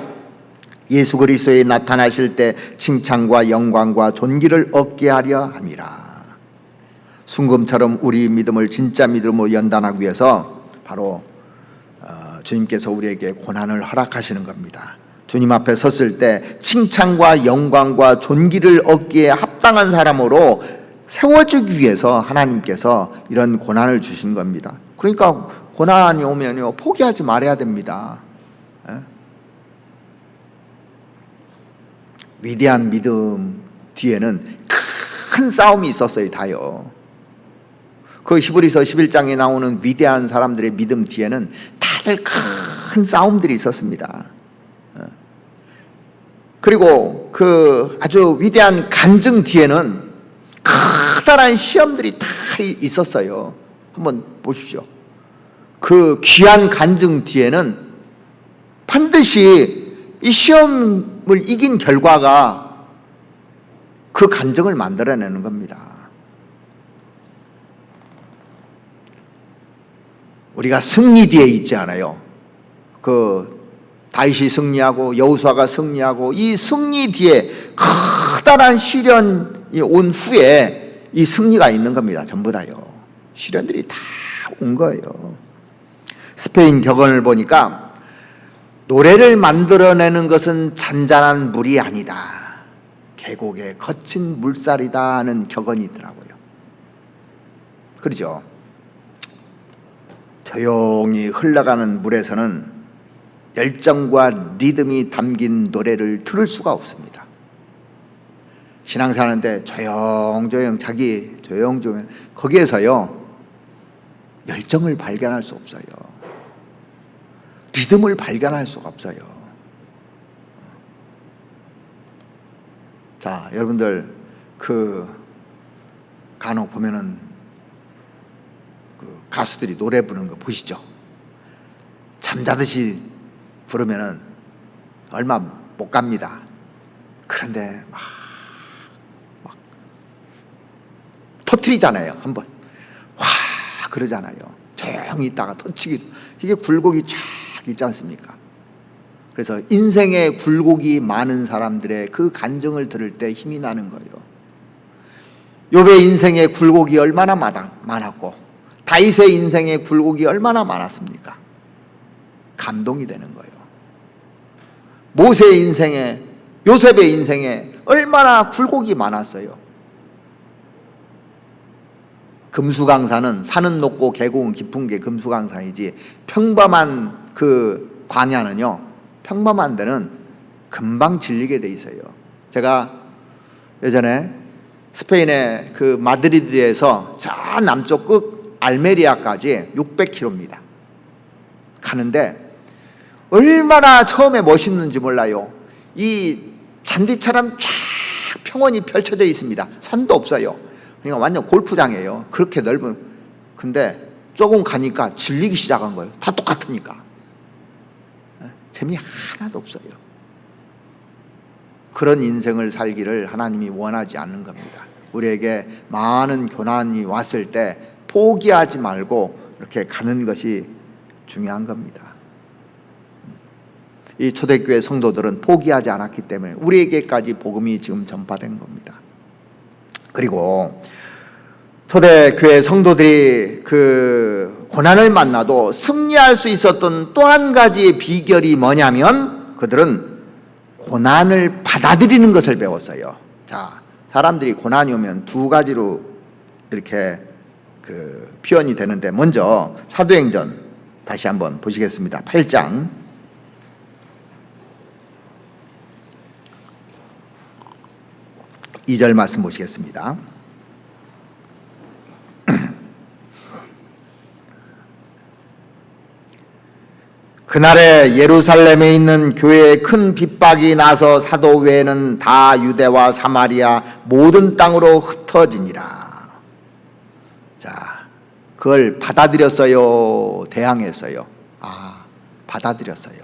예수 그리스도에 나타나실 때 칭찬과 영광과 존귀를 얻게 하려 함이라. 순금처럼 우리 믿음을 진짜 믿음으로 연단하기 위해서 바로 주님께서 우리에게 고난을 허락하시는 겁니다. 주님 앞에 섰을 때 칭찬과 영광과 존귀를 얻기에 합당한 사람으로 세워주기 위해서 하나님께서 이런 고난을 주신 겁니다. 그러니까 고난이 오면요 포기하지 말아야 됩니다. 위대한 믿음 뒤에는 큰 싸움이 있었어요. 다요. 그 히브리서 11장에 나오는 위대한 사람들의 믿음 뒤에는 다들 큰 싸움들이 있었습니다. 그리고 그 아주 위대한 간증 뒤에는 커다란 시험들이 다 있었어요. 한번 보십시오. 그 귀한 간증 뒤에는 반드시 이 시험을 이긴 결과가 그 간증을 만들어내는 겁니다. 우리가 승리 뒤에 있지 않아요. 그 다윗이 승리하고 여호수아가 승리하고 이 승리 뒤에 커다란 시련이 온 후에 이 승리가 있는 겁니다. 전부 다요. 시련들이 다 온 거예요. 스페인 격언을 보니까 노래를 만들어내는 것은 잔잔한 물이 아니다. 계곡의 거친 물살이다 하는 격언이 있더라고요. 그렇죠? 조용히 흘러가는 물에서는 열정과 리듬이 담긴 노래를 들을 수가 없습니다. 신앙생활하는데 조용조용 자기 조용조용 거기에서요 열정을 발견할 수 없어요. 리듬을 발견할 수가 없어요. 자, 여러분들 그 간혹 보면은 그 가수들이 노래 부르는 거 보시죠. 잠자듯이 부르면은 얼마 못 갑니다. 그런데 막 터트리잖아요. 한번 와 그러잖아요. 조용히 있다가 터치기. 이게 굴곡이 쫙 있지 않습니까? 그래서 인생에 굴곡이 많은 사람들의 그 간증을 들을 때 힘이 나는 거예요. 욥의 인생에 굴곡이 얼마나 많았고 다윗의 인생에 굴곡이 얼마나 많았습니까? 감동이 되는 거예요. 모세의 인생에, 요셉의 인생에 얼마나 굴곡이 많았어요. 금수강산은 산은 높고 계곡은 깊은 게 금수강산이지 평범한 그 광야는요 평범한 데는 금방 질리게 돼 있어요. 제가 예전에 스페인의 그 마드리드에서 저 남쪽 끝 알메리아까지 600km입니다. 가는데 얼마나 처음에 멋있는지 몰라요. 이 잔디처럼 쫙 평원이 펼쳐져 있습니다. 산도 없어요. 그러니까 완전 골프장이에요. 그렇게 넓은. 근데 조금 가니까 질리기 시작한 거예요. 다 똑같으니까. 재미 하나도 없어요. 그런 인생을 살기를 하나님이 원하지 않는 겁니다. 우리에게 많은 고난이 왔을 때 포기하지 말고 이렇게 가는 것이 중요한 겁니다. 이 초대교회 성도들은 포기하지 않았기 때문에 우리에게까지 복음이 지금 전파된 겁니다. 그리고 초대교회 성도들이 그 고난을 만나도 승리할 수 있었던 또 한 가지의 비결이 뭐냐면 그들은 고난을 받아들이는 것을 배웠어요. 자, 사람들이 고난이 오면 두 가지로 이렇게 표현이 되는데, 먼저 사도행전 다시 한번 보시겠습니다. 8장 2절 말씀 보시겠습니다. 그날에 예루살렘에 있는 교회에 큰 핍박이 나서 사도 외에는 다 유대와 사마리아 모든 땅으로 흩어지니라. 자, 그걸 받아들였어요, 대항했어요? 받아들였어요.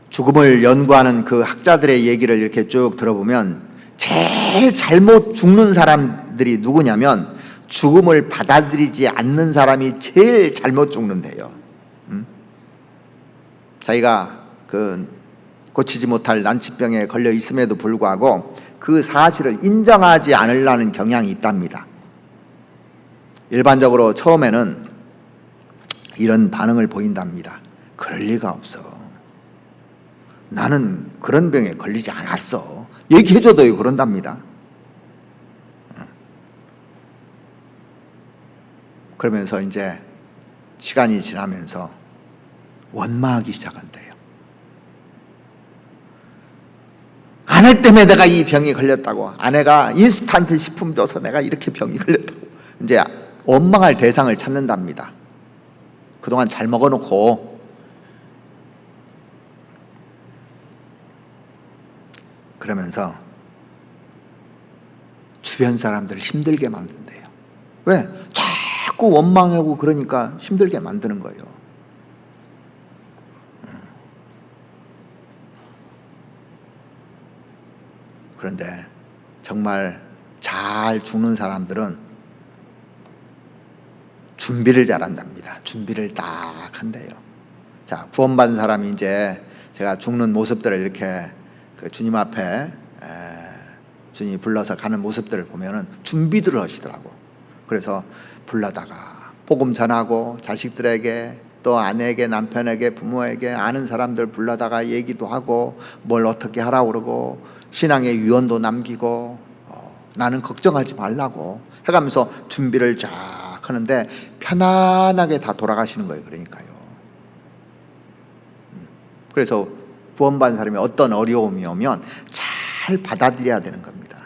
죽음을 연구하는 그 학자들의 얘기를 이렇게 쭉 들어보면 제일 잘못 죽는 사람들이 누구냐면 죽음을 받아들이지 않는 사람이 제일 잘못 죽는데요. 자기가 그 고치지 못할 난치병에 걸려 있음에도 불구하고 그 사실을 인정하지 않으려는 경향이 있답니다. 일반적으로 처음에는 이런 반응을 보인답니다. 그럴 리가 없어. 나는 그런 병에 걸리지 않았어. 얘기해줘도 그런답니다. 그러면서 이제 시간이 지나면서 원망하기 시작한대요. 아내 때문에 내가 이 병이 걸렸다고, 아내가 인스턴트 식품 줘서 내가 이렇게 병이 걸렸다고 이제 원망할 대상을 찾는답니다. 그동안 잘 먹어놓고 그러면서 주변 사람들을 힘들게 만든대요. 왜? 자꾸 원망하고 그러니까 힘들게 만드는 거예요. 그런데 정말 잘 죽는 사람들은 준비를 잘한답니다. 준비를 딱 한대요. 자, 구원받은 사람이 이제 제가 죽는 모습들을 이렇게 그 주님 앞에 주님이 불러서 가는 모습들을 보면은 준비들을 하시더라고. 그래서 불러다가 복음 전하고 자식들에게 또 아내에게 남편에게 부모에게 아는 사람들 불러다가 얘기도 하고 뭘 어떻게 하라고 그러고 신앙의 유언도 남기고 나는 걱정하지 말라고 해가면서 준비를 쫙 하는데 편안하게 다 돌아가시는 거예요. 그러니까요. 그래서 구원받은 사람이 어떤 어려움이 오면 잘 받아들여야 되는 겁니다.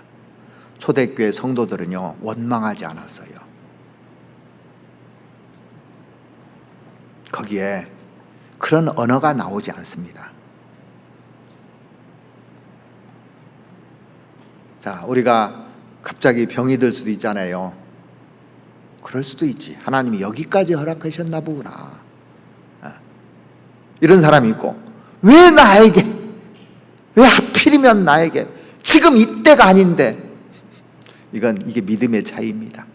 초대교회 성도들은요, 원망하지 않았어요. 거기에 그런 언어가 나오지 않습니다. 자, 우리가 갑자기 병이 들 수도 있잖아요. 그럴 수도 있지. 하나님이 여기까지 허락하셨나 보구나. 이런 사람이 있고, 왜 나에게? 왜 하필이면 나에게? 지금 이때가 아닌데. 이게 믿음의 차이입니다.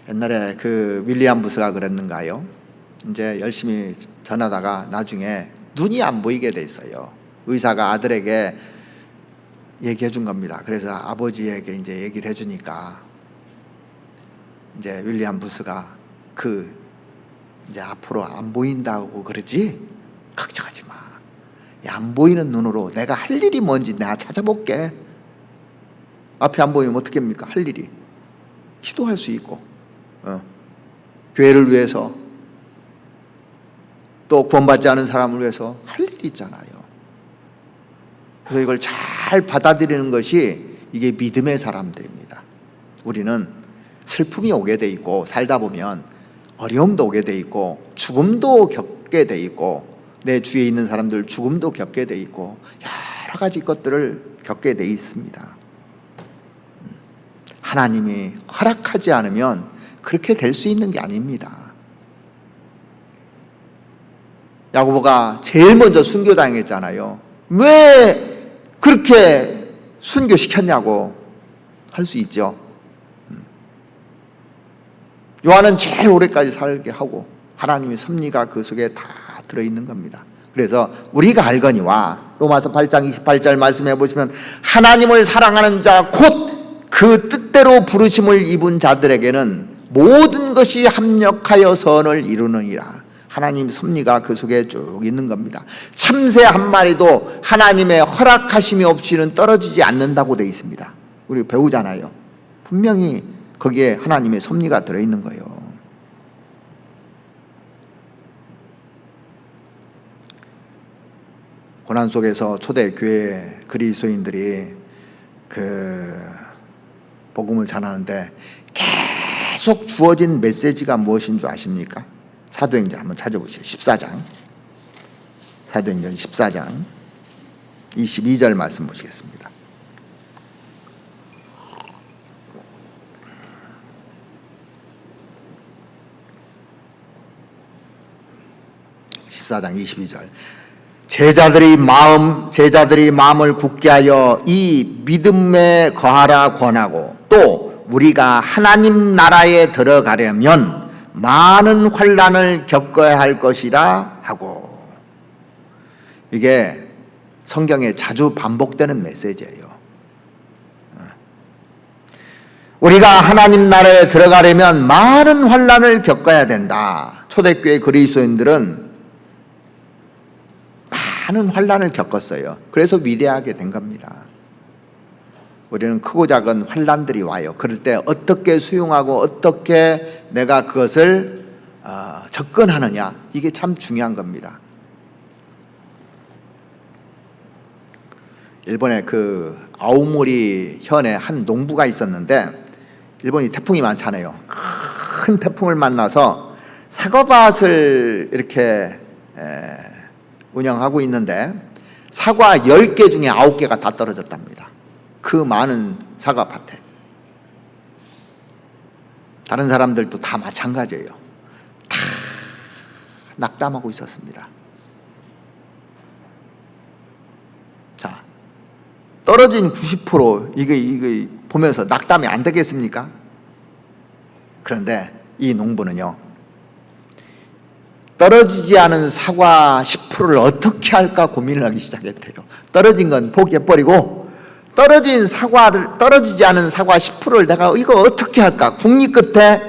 옛날에 그 윌리엄 부스가 그랬는가요? 이제 열심히 전하다가 나중에 눈이 안 보이게 돼 있어요. 의사가 아들에게 얘기해 준 겁니다. 그래서 아버지에게 이제 얘기를 해 주니까 이제 윌리엄 부스가 이제 앞으로 안 보인다고 그러지? 걱정하지 마. 안 보이는 눈으로 내가 할 일이 뭔지 내가 찾아볼게. 앞에 안 보이면 어떻게 합니까? 할 일이 기도할 수 있고 교회를 위해서 또 구원받지 않은 사람을 위해서 할 일이 있잖아요. 그래서 이걸 잘 받아들이는 것이 이게 믿음의 사람들입니다. 우리는 슬픔이 오게 돼 있고 살다 보면 어려움도 오게 돼 있고 죽음도 겪게 돼 있고 내 주위에 있는 사람들 죽음도 겪게 돼 있고 여러 가지 것들을 겪게 돼 있습니다. 하나님이 허락하지 않으면 그렇게 될 수 있는 게 아닙니다. 야고보가 제일 먼저 순교당했잖아요. 왜 그렇게 순교시켰냐고 할 수 있죠. 요한은 제일 오래까지 살게 하고 하나님의 섭리가 그 속에 다 들어있는 겁니다. 그래서 우리가 알거니와 로마서 8장 28절 말씀해 보시면 하나님을 사랑하는 자 곧 그 뜻대로 부르심을 입은 자들에게는 모든 것이 합력하여 선을 이루느니라. 하나님 섭리가 그 속에 쭉 있는 겁니다. 참새 한 마리도 하나님의 허락하심이 없이는 떨어지지 않는다고 되어 있습니다. 우리 배우잖아요. 분명히 거기에 하나님의 섭리가 들어있는 거예요. 고난 속에서 초대교회 그리스도인들이 그 복음을 전하는데 계속 주어진 메시지가 무엇인 줄 아십니까? 사도행전 한번 찾아보시죠. 14장 사도행전 14장 22절 말씀 보시겠습니다. 14장 22절 제자들이 마음을 굳게 하여 이 믿음에 거하라 권하고 또 우리가 하나님 나라에 들어가려면 많은 환난을 겪어야 할 것이라 하고. 이게 성경에 자주 반복되는 메시지예요. 우리가 하나님 나라에 들어가려면 많은 환난을 겪어야 된다. 초대교회 그리스도인들은 많은 환난을 겪었어요. 그래서 위대하게 된 겁니다. 우리는 크고 작은 환난들이 와요. 그럴 때 어떻게 수용하고 어떻게 내가 그것을 접근하느냐, 이게 참 중요한 겁니다. 일본에 그 아오모리 현에 한 농부가 있었는데, 일본이 태풍이 많잖아요. 큰 태풍을 만나서 사과밭을 이렇게 운영하고 있는데 사과 10개 중에 9개가 다 떨어졌답니다. 그 많은 사과밭에. 다른 사람들도 다 마찬가지예요. 다 낙담하고 있었습니다. 자, 떨어진 90% 이거 보면서 낙담이 안 되겠습니까? 그런데 이 농부는요, 떨어지지 않은 사과 10%를 어떻게 할까 고민을 하기 시작했대요. 떨어진 건 포기해버리고 떨어지지 않은 사과 10%를 내가 이거 어떻게 할까? 국리 끝에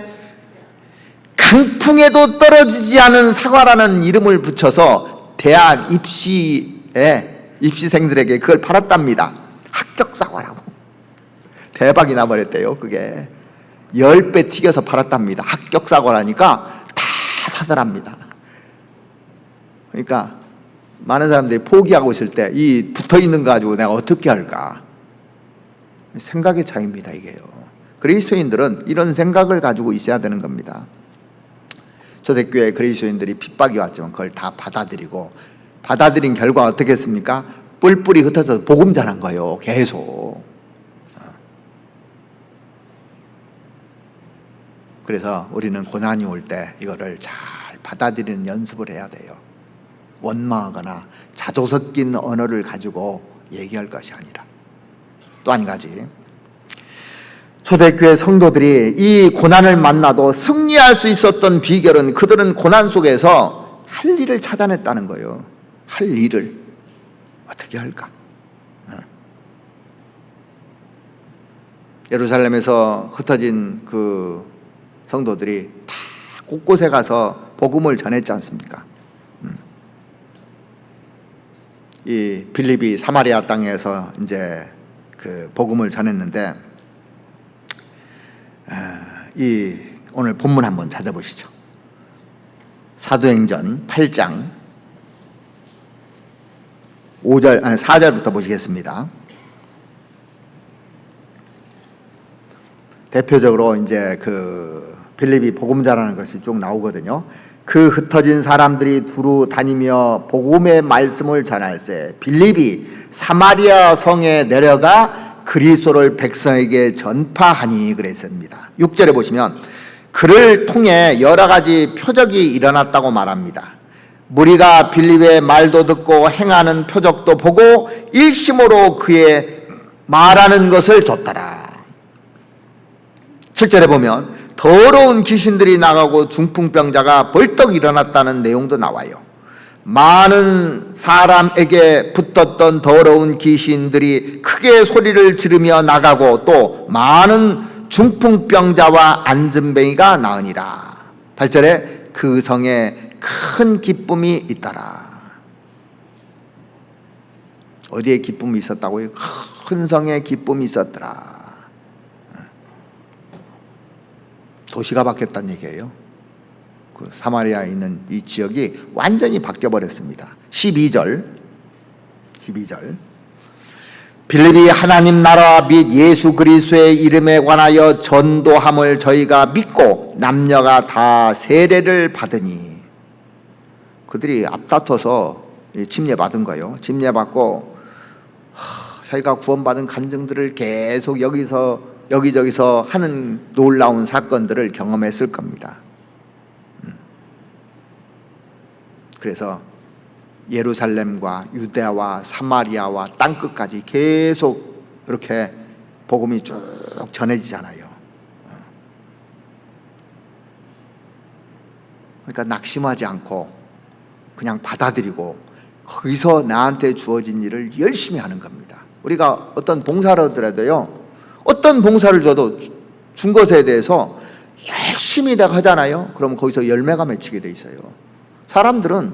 강풍에도 떨어지지 않은 사과라는 이름을 붙여서 대학 입시생들에게 그걸 팔았답니다. 합격 사과라고. 대박이 나버렸대요. 그게 10배 튀겨서 팔았답니다. 합격 사과라니까 다 사더랍니다. 그러니까 많은 사람들이 포기하고 있을 때 이 붙어있는 거 가지고 내가 어떻게 할까? 생각의 차이입니다. 이게요. 그리스도인들은 이런 생각을 가지고 있어야 되는 겁니다. 초대교회 그리스도인들이 핍박이 왔지만 그걸 다 받아들인 결과 어떻게 했습니까? 뿔뿔이 흩어져서 복음 전한 거예요. 계속. 그래서 우리는 고난이 올 때 이거를 잘 받아들이는 연습을 해야 돼요. 원망하거나 자조 섞인 언어를 가지고 얘기할 것이 아니라. 또 한 가지, 초대교회 성도들이 이 고난을 만나도 승리할 수 있었던 비결은 그들은 고난 속에서 할 일을 찾아냈다는 거예요. 할 일을 어떻게 할까? 예루살렘에서 흩어진 그 성도들이 다 곳곳에 가서 복음을 전했지 않습니까? 이 빌립이 사마리아 땅에서 이제 그 복음을 전했는데, 이 오늘 본문 한번 찾아보시죠. 사도행전 8장 4절부터 보시겠습니다. 대표적으로 이제 그 빌립이 복음 전하는 것이 쭉 나오거든요. 그 흩어진 사람들이 두루 다니며 복음의 말씀을 전할세 빌립이 사마리아 성에 내려가 그리스도를 백성에게 전파하니 그랬습니다. 6절에 보시면 그를 통해 여러 가지 표적이 일어났다고 말합니다. 무리가 빌립의 말도 듣고 행하는 표적도 보고 일심으로 그의 말하는 것을 좇더라. 7절에 보면 더러운 귀신들이 나가고 중풍병자가 벌떡 일어났다는 내용도 나와요. 많은 사람에게 붙었던 더러운 귀신들이 크게 소리를 지르며 나가고 또 많은 중풍병자와 안진뱅이가 나으니라. 8절에 그 성에 큰 기쁨이 있더라. 어디에 기쁨이 있었다고요? 큰 성에 기쁨이 있었더라. 도시가 바뀌었다는 얘기예요. 그 사마리아에 있는 이 지역이 완전히 바뀌어버렸습니다. 12절 빌립이 하나님 나라 및 예수 그리스도의 이름에 관하여 전도함을 저희가 믿고 남녀가 다 세례를 받으니, 그들이 앞다퉈서 침례받은 거예요. 침례받고 자기가 구원받은 간증들을 계속 여기저기서 하는 놀라운 사건들을 경험했을 겁니다. 그래서 예루살렘과 유대와 사마리아와 땅끝까지 계속 이렇게 복음이 쭉 전해지잖아요. 그러니까 낙심하지 않고 그냥 받아들이고 거기서 나한테 주어진 일을 열심히 하는 겁니다. 우리가 어떤 봉사를 하더라도요, 어떤 봉사를 줘도 준 것에 대해서 열심히 내가 하잖아요. 그럼 거기서 열매가 맺히게 돼 있어요. 사람들은,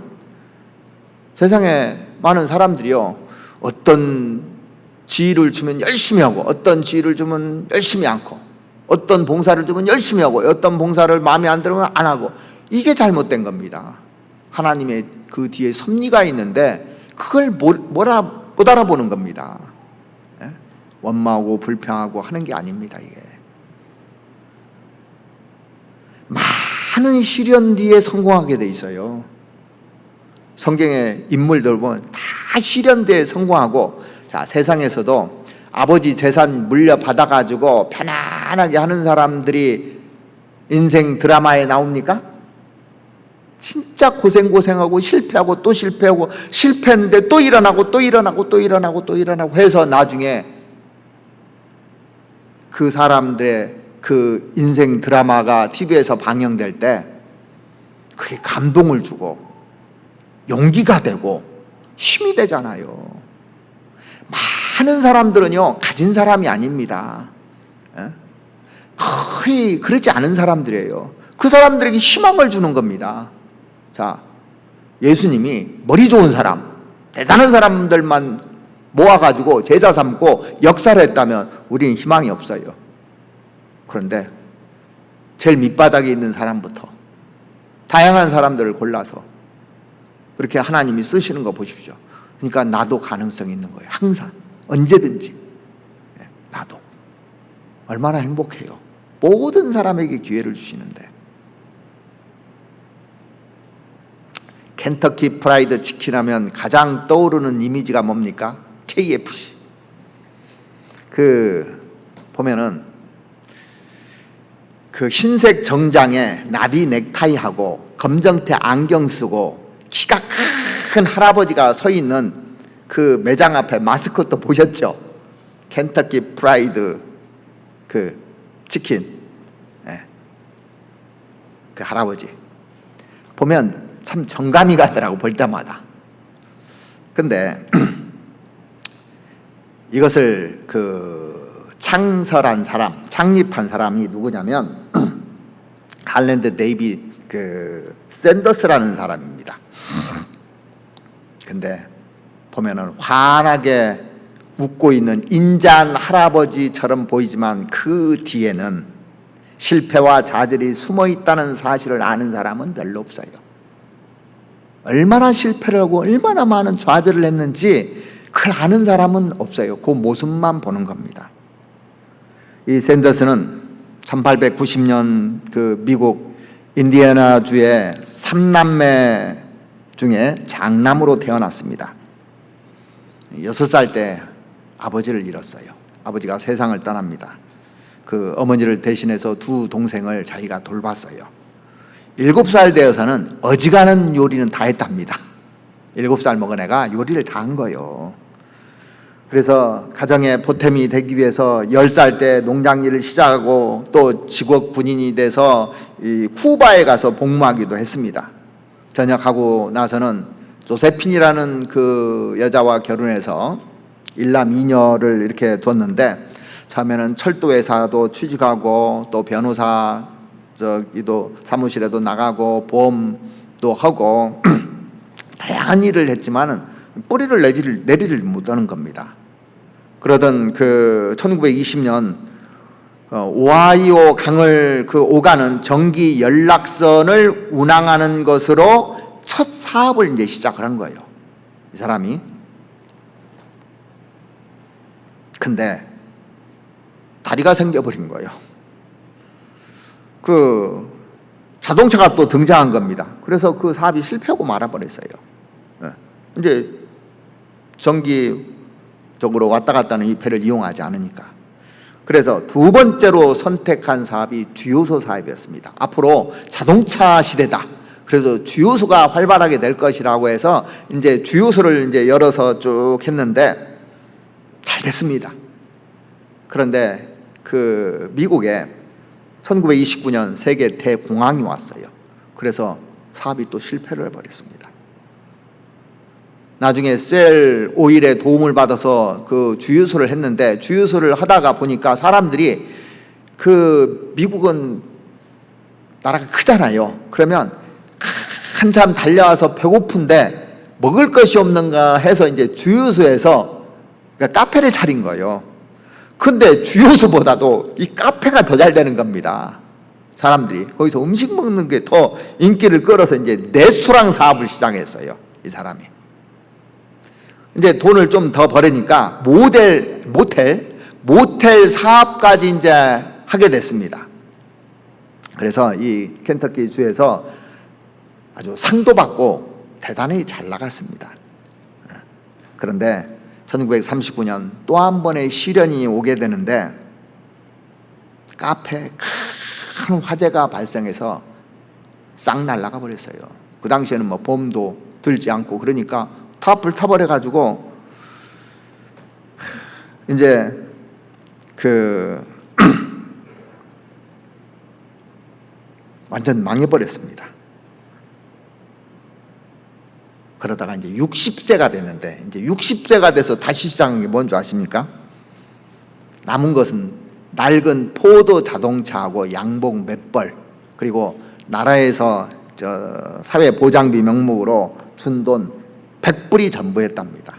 세상에 많은 사람들이요, 어떤 지위를 주면 열심히 하고 어떤 지위를 주면 열심히 않고 어떤 봉사를 주면 열심히 하고 어떤 봉사를 마음에 안 들으면 안 하고, 이게 잘못된 겁니다. 하나님의 그 뒤에 섭리가 있는데 그걸 못 알아보는 겁니다. 원망하고 불평하고 하는 게 아닙니다. 이게 많은 시련 뒤에 성공하게 돼 있어요. 성경의 인물들 보면 다 시련 뒤에 성공하고, 자, 세상에서도 아버지 재산 물려받아가지고 편안하게 하는 사람들이 인생 드라마에 나옵니까? 진짜 고생하고 실패하고 또 실패하고, 실패했는데 또 일어나고 또 일어나고 또 일어나고 또 일어나고 해서 나중에 그 사람들의 그 인생 드라마가 TV에서 방영될 때 그게 감동을 주고 용기가 되고 힘이 되잖아요. 많은 사람들은요, 가진 사람이 아닙니다. 거의 그렇지 않은 사람들이에요. 그 사람들에게 희망을 주는 겁니다. 자, 예수님이 머리 좋은 사람, 대단한 사람들만 모아가지고 제자 삼고 역사를 했다면 우리는 희망이 없어요. 그런데 제일 밑바닥에 있는 사람부터 다양한 사람들을 골라서 그렇게 하나님이 쓰시는 거 보십시오. 그러니까 나도 가능성이 있는 거예요. 항상, 언제든지. 나도 얼마나 행복해요. 모든 사람에게 기회를 주시는데. 켄터키 프라이드 치킨 하면 가장 떠오르는 이미지가 뭡니까? KFC. 보면은 그 흰색 정장에 나비 넥타이하고 검정테 안경 쓰고 키가 큰 할아버지가 서 있는 그 매장 앞에 마스코트 보셨죠? 켄터키 프라이드 그 치킨. 그 할아버지 보면 참 정감이 가더라고, 볼 때마다. 근데 이것을 창설한 사람, 창립한 사람이 누구냐면 할랜드 데이비 샌더스라는 사람입니다. 근데 보면은 환하게 웃고 있는 인자한 할아버지처럼 보이지만 그 뒤에는 실패와 좌절이 숨어 있다는 사실을 아는 사람은 별로 없어요. 얼마나 실패를 하고 얼마나 많은 좌절을 했는지 그걸 아는 사람은 없어요. 그 모습만 보는 겁니다. 이 샌더스는 1890년 그 미국 인디애나주의 3남매 중에 장남으로 태어났습니다. 6살 때 아버지를 잃었어요. 아버지가 세상을 떠납니다. 그 어머니를 대신해서 두 동생을 자기가 돌봤어요. 7살 되어서는 어지간한 요리는 다 했답니다. 7살 먹은 애가 요리를 다 한 거예요. 그래서 가정의 보탬이 되기 위해서 10살 때 농장 일을 시작하고 또 직업 군인이 돼서 이 쿠바에 가서 복무하기도 했습니다. 전역하고 나서는 조세핀이라는 그 여자와 결혼해서 일남 2녀를 이렇게 뒀는데, 처음에는 철도회사도 취직하고 또 변호사 저기도 사무실에도 나가고 보험도 하고 다양한 일을 했지만은 뿌리를 내리를 못하는 겁니다. 그러던 그 1920년 오하이오 강을 그 오가는 전기 연락선을 운항하는 것으로 첫 사업을 이제 시작을 한 거예요, 이 사람이. 근데 다리가 생겨버린 거예요. 그 자동차가 또 등장한 겁니다. 그래서 그 사업이 실패하고 말아버렸어요. 이제 전기적으로 왔다 갔다 하는 이 배를 이용하지 않으니까. 그래서 두 번째로 선택한 사업이 주유소 사업이었습니다. 앞으로 자동차 시대다, 그래서 주유소가 활발하게 될 것이라고 해서 이제 주유소를 이제 열어서 쭉 했는데 잘 됐습니다. 그런데 그 미국에 1929년 세계 대공황이 왔어요. 그래서 사업이 또 실패를 해버렸습니다. 나중에 셀 오일의 도움을 받아서 그 주유소를 했는데, 주유소를 하다가 보니까 사람들이, 그 미국은 나라가 크잖아요. 그러면 한참 달려와서 배고픈데 먹을 것이 없는가 해서 이제 주유소에서 그러니까 카페를 차린 거예요. 근데 주유소보다도 이 카페가 더 잘 되는 겁니다. 사람들이 거기서 음식 먹는 게 더 인기를 끌어서 이제 레스토랑 사업을 시작했어요, 이 사람이. 이제 돈을 좀 더 벌으니까 모텔 사업까지 이제 하게 됐습니다. 그래서 이 켄터키 주에서 아주 상도 받고 대단히 잘 나갔습니다. 그런데 1939년 또 한 번의 시련이 오게 되는데, 카페에 큰 화재가 발생해서 싹 날아가 버렸어요. 그 당시에는 뭐 보험도 들지 않고 그러니까 다 불타버려 가지고 이제 그 완전 망해버렸습니다. 그러다가 이제 60세가 됐는데, 이제 60세가 돼서 다시 시작한 게 뭔 줄 아십니까? 남은 것은 낡은 포도 자동차하고 양복 몇 벌, 그리고 나라에서 저 사회보장비 명목으로 준 돈 100불이 전부였답니다.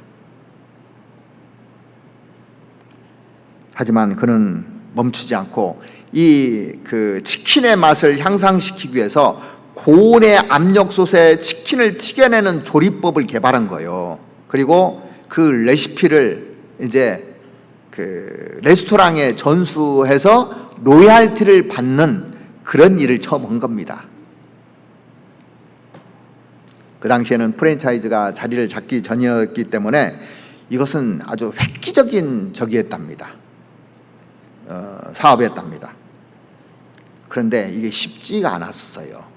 하지만 그는 멈추지 않고 이 그 치킨의 맛을 향상시키기 위해서 고온의 압력솥에 치킨을 튀겨내는 조리법을 개발한 거예요. 그리고 그 레시피를 이제 그 레스토랑에 전수해서 로얄티를 받는 그런 일을 처음 한 겁니다. 그 당시에는 프랜차이즈가 자리를 잡기 전이었기 때문에 이것은 아주 획기적인 적이었답니다. 사업이었답니다. 그런데 이게 쉽지가 않았어요.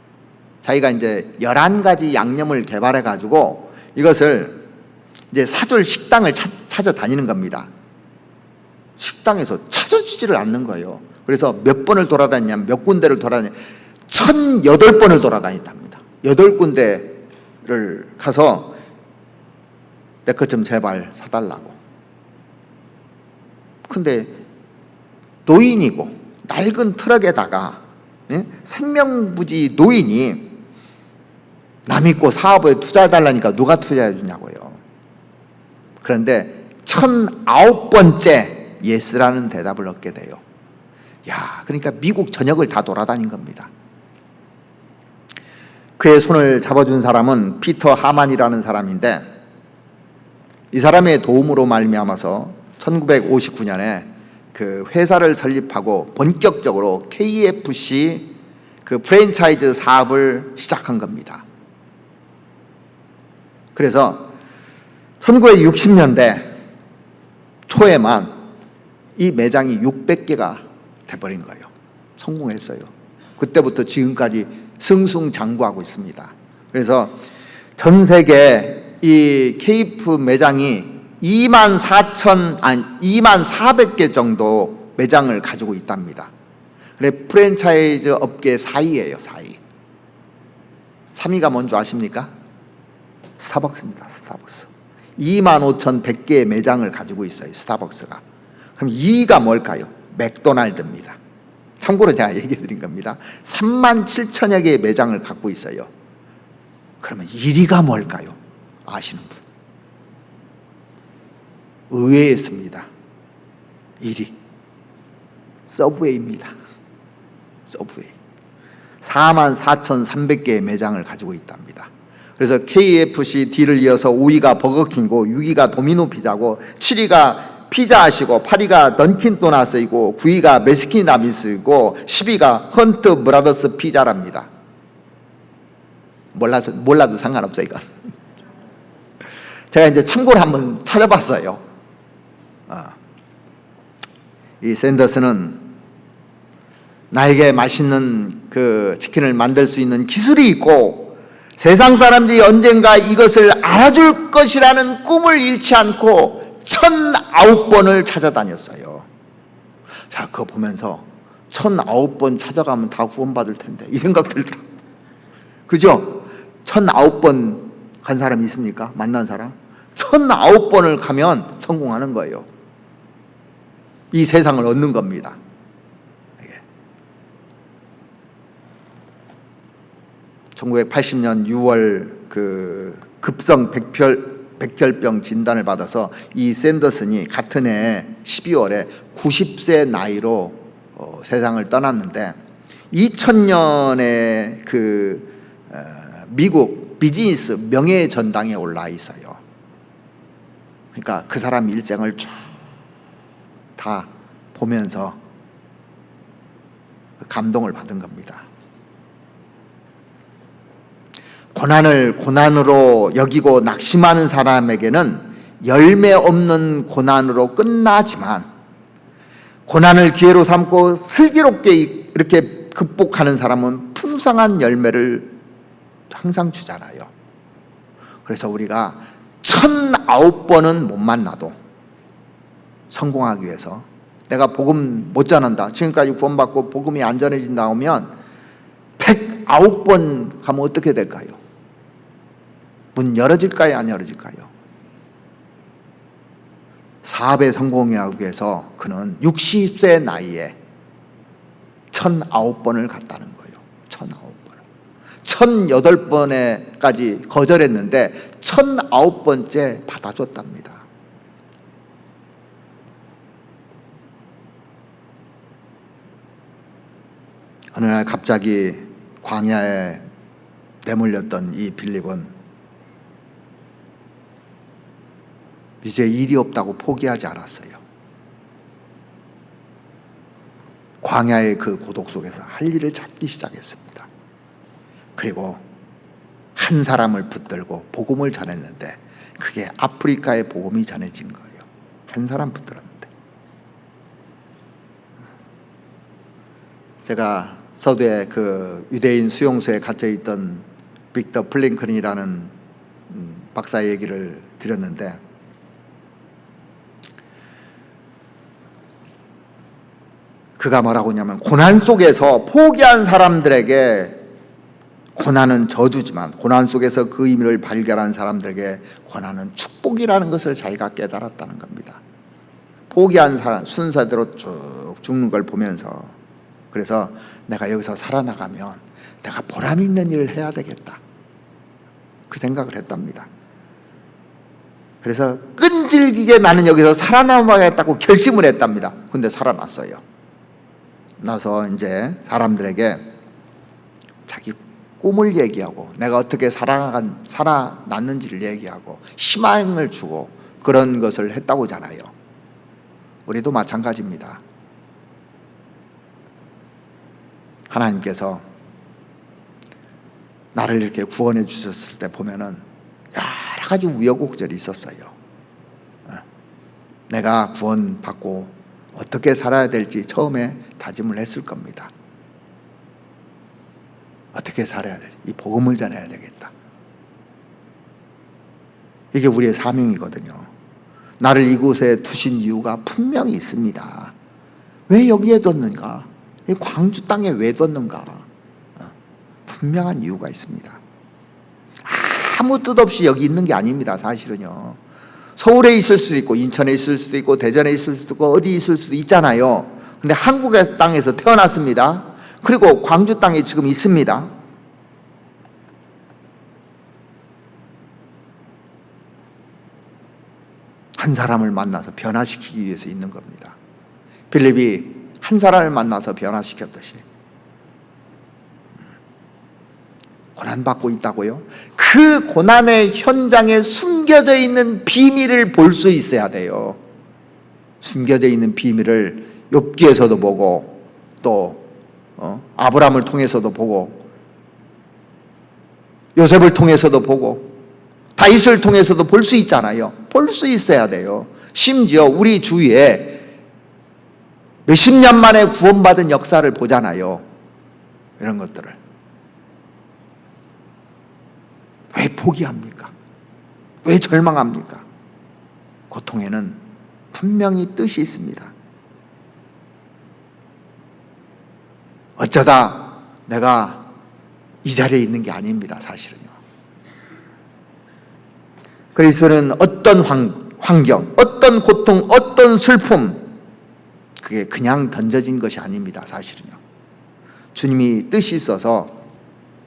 자기가 이제 11가지 양념을 개발해 가지고 이것을 이제 사줄 식당을 찾아다니는 겁니다. 식당에서 찾아주지를 않는 거예요. 그래서 몇 번을 돌아다니냐면 몇 군데를 돌아다니냐, 1008번을 돌아다녔답니다. 8군데를 가서 내 것 좀 제발 사달라고. 근데 노인이고 낡은 트럭에다가 생명부지 노인이 남 믿고 사업에 투자해달라니까 누가 투자해 주냐고요. 그런데 1009번째 예스라는 대답을 얻게 돼요. 야, 그러니까 미국 전역을 다 돌아다닌 겁니다. 그의 손을 잡아준 사람은 피터 하만이라는 사람인데, 이 사람의 도움으로 말미암아서 1959년에 그 회사를 설립하고 본격적으로 KFC 그 프랜차이즈 사업을 시작한 겁니다. 그래서 1960년대 초에만 이 매장이 600개가 돼버린 거예요. 성공했어요. 그때부터 지금까지 승승장구하고 있습니다. 그래서 전 세계 이 KF 매장이 24,400개 정도 매장을 가지고 있답니다. 그래 프랜차이즈 업계 4위예요, 4위. 3위가 뭔지 아십니까? 스타벅스입니다. 스타벅스. 25,100개의 매장을 가지고 있어요, 스타벅스가. 그럼 2위가 뭘까요? 맥도날드입니다. 참고로 제가 얘기 드린 겁니다. 37,000여 개의 매장을 갖고 있어요. 그러면 1위가 뭘까요? 아시는 분? 의외에 있습니다. 1위 서브웨이입니다. 서브웨이. 44,300개의 매장을 가지고 있답니다. 그래서 KFC-D를 이어서 5위가 버거킹이고 6위가 도미노 피자고 7위가 피자하시고 8위가 던킨 도나스이고 9위가 메스킨 라빈스이고 10위가 헌트 브라더스 피자랍니다. 몰라도 상관없어요, 이건. 제가 이제 참고로 한번 찾아봤어요. 이 샌더스는 나에게 맛있는 그 치킨을 만들 수 있는 기술이 있고 세상 사람들이 언젠가 이것을 알아줄 것이라는 꿈을 잃지 않고 1,009번을 찾아다녔어요. 자, 그거 보면서 1,009번 찾아가면 다 구원받을 텐데 이 생각 들더라고요. 그죠? 1,009번 간 사람 있습니까? 만난 사람? 1,009번을 가면 성공하는 거예요. 이 세상을 얻는 겁니다. 1980년 6월 그 급성 백혈병 진단을 받아서 이 샌더슨이 같은 해 12월에 90세 나이로 세상을 떠났는데 2000년에 그 미국 비즈니스 명예 전당에 올라 있어요. 그러니까 그 사람 일생을 쭉 다 보면서 감동을 받은 겁니다. 고난을 고난으로 여기고 낙심하는 사람에게는 열매 없는 고난으로 끝나지만 고난을 기회로 삼고 슬기롭게 이렇게 극복하는 사람은 풍성한 열매를 항상 주잖아요. 그래서 우리가 1,009번은 못 만나도 성공하기 위해서 내가 복음 못 전한다, 지금까지 구원받고 복음이 안 전해진다 하면 109번 가면 어떻게 될까요? 문 열어질까요? 안 열어질까요? 사업에 성공하기 위해서 그는 60세 나이에 1,009번을 갔다는 거예요. 1,009번. 1,008번에까지 거절했는데 1,009번째 받아줬답니다. 어느 날 갑자기 광야에 내몰렸던 이 빌립은 이제 일이 없다고 포기하지 않았어요. 광야의 그 고독 속에서 할 일을 찾기 시작했습니다. 그리고 한 사람을 붙들고 복음을 전했는데 그게 아프리카의 복음이 전해진 거예요. 한 사람 붙들었는데. 제가 서두에 그 유대인 수용소에 갇혀 있던 빅터 플링컨이라는 박사의 얘기를 드렸는데 그가 뭐라고 하냐면 고난 속에서 포기한 사람들에게 고난은 저주지만 고난 속에서 그 의미를 발견한 사람들에게 고난은 축복이라는 것을 자기가 깨달았다는 겁니다. 포기한 사람 순서대로 쭉 죽는 걸 보면서 그래서 내가 여기서 살아나가면 내가 보람 있는 일을 해야 되겠다, 그 생각을 했답니다. 그래서 끈질기게 나는 여기서 살아남아야겠다고 결심을 했답니다. 근데 살아났어요. 나서 이제 사람들에게 자기 꿈을 얘기하고 내가 어떻게 살아났는지를 얘기하고 희망을 주고 그런 것을 했다고잖아요. 우리도 마찬가지입니다. 하나님께서 나를 이렇게 구원해 주셨을 때 보면은 여러 가지 우여곡절이 있었어요. 내가 구원받고 어떻게 살아야 될지 처음에 다짐을 했을 겁니다. 어떻게 살아야 될지, 이 복음을 전해야 되겠다. 이게 우리의 사명이거든요. 나를 이곳에 두신 이유가 분명히 있습니다. 왜 여기에 뒀는가? 이 광주 땅에 왜 뒀는가? 분명한 이유가 있습니다. 아무 뜻 없이 여기 있는 게 아닙니다. 사실은요. 서울에 있을 수도 있고 인천에 있을 수도 있고 대전에 있을 수도 있고 어디 있을 수도 있잖아요. 근데 한국의 땅에서 태어났습니다. 그리고 광주 땅에 지금 있습니다. 한 사람을 만나서 변화시키기 위해서 있는 겁니다. 빌립이 한 사람을 만나서 변화시켰듯이 고난받고 있다고요? 그 고난의 현장에 숨겨져 있는 비밀을 볼 수 있어야 돼요. 숨겨져 있는 비밀을 욥기에서도 보고 또 아브라함을 통해서도 보고 요셉을 통해서도 보고 다윗을 통해서도 볼 수 있잖아요. 볼 수 있어야 돼요. 심지어 우리 주위에 몇십 년 만에 구원받은 역사를 보잖아요. 이런 것들을 왜 포기합니까? 왜 절망합니까? 고통에는 분명히 뜻이 있습니다. 어쩌다 내가 이 자리에 있는 게 아닙니다. 사실은요. 그리스도는 어떤 환경, 어떤 고통, 어떤 슬픔, 그게 그냥 던져진 것이 아닙니다. 사실은요. 주님이 뜻이 있어서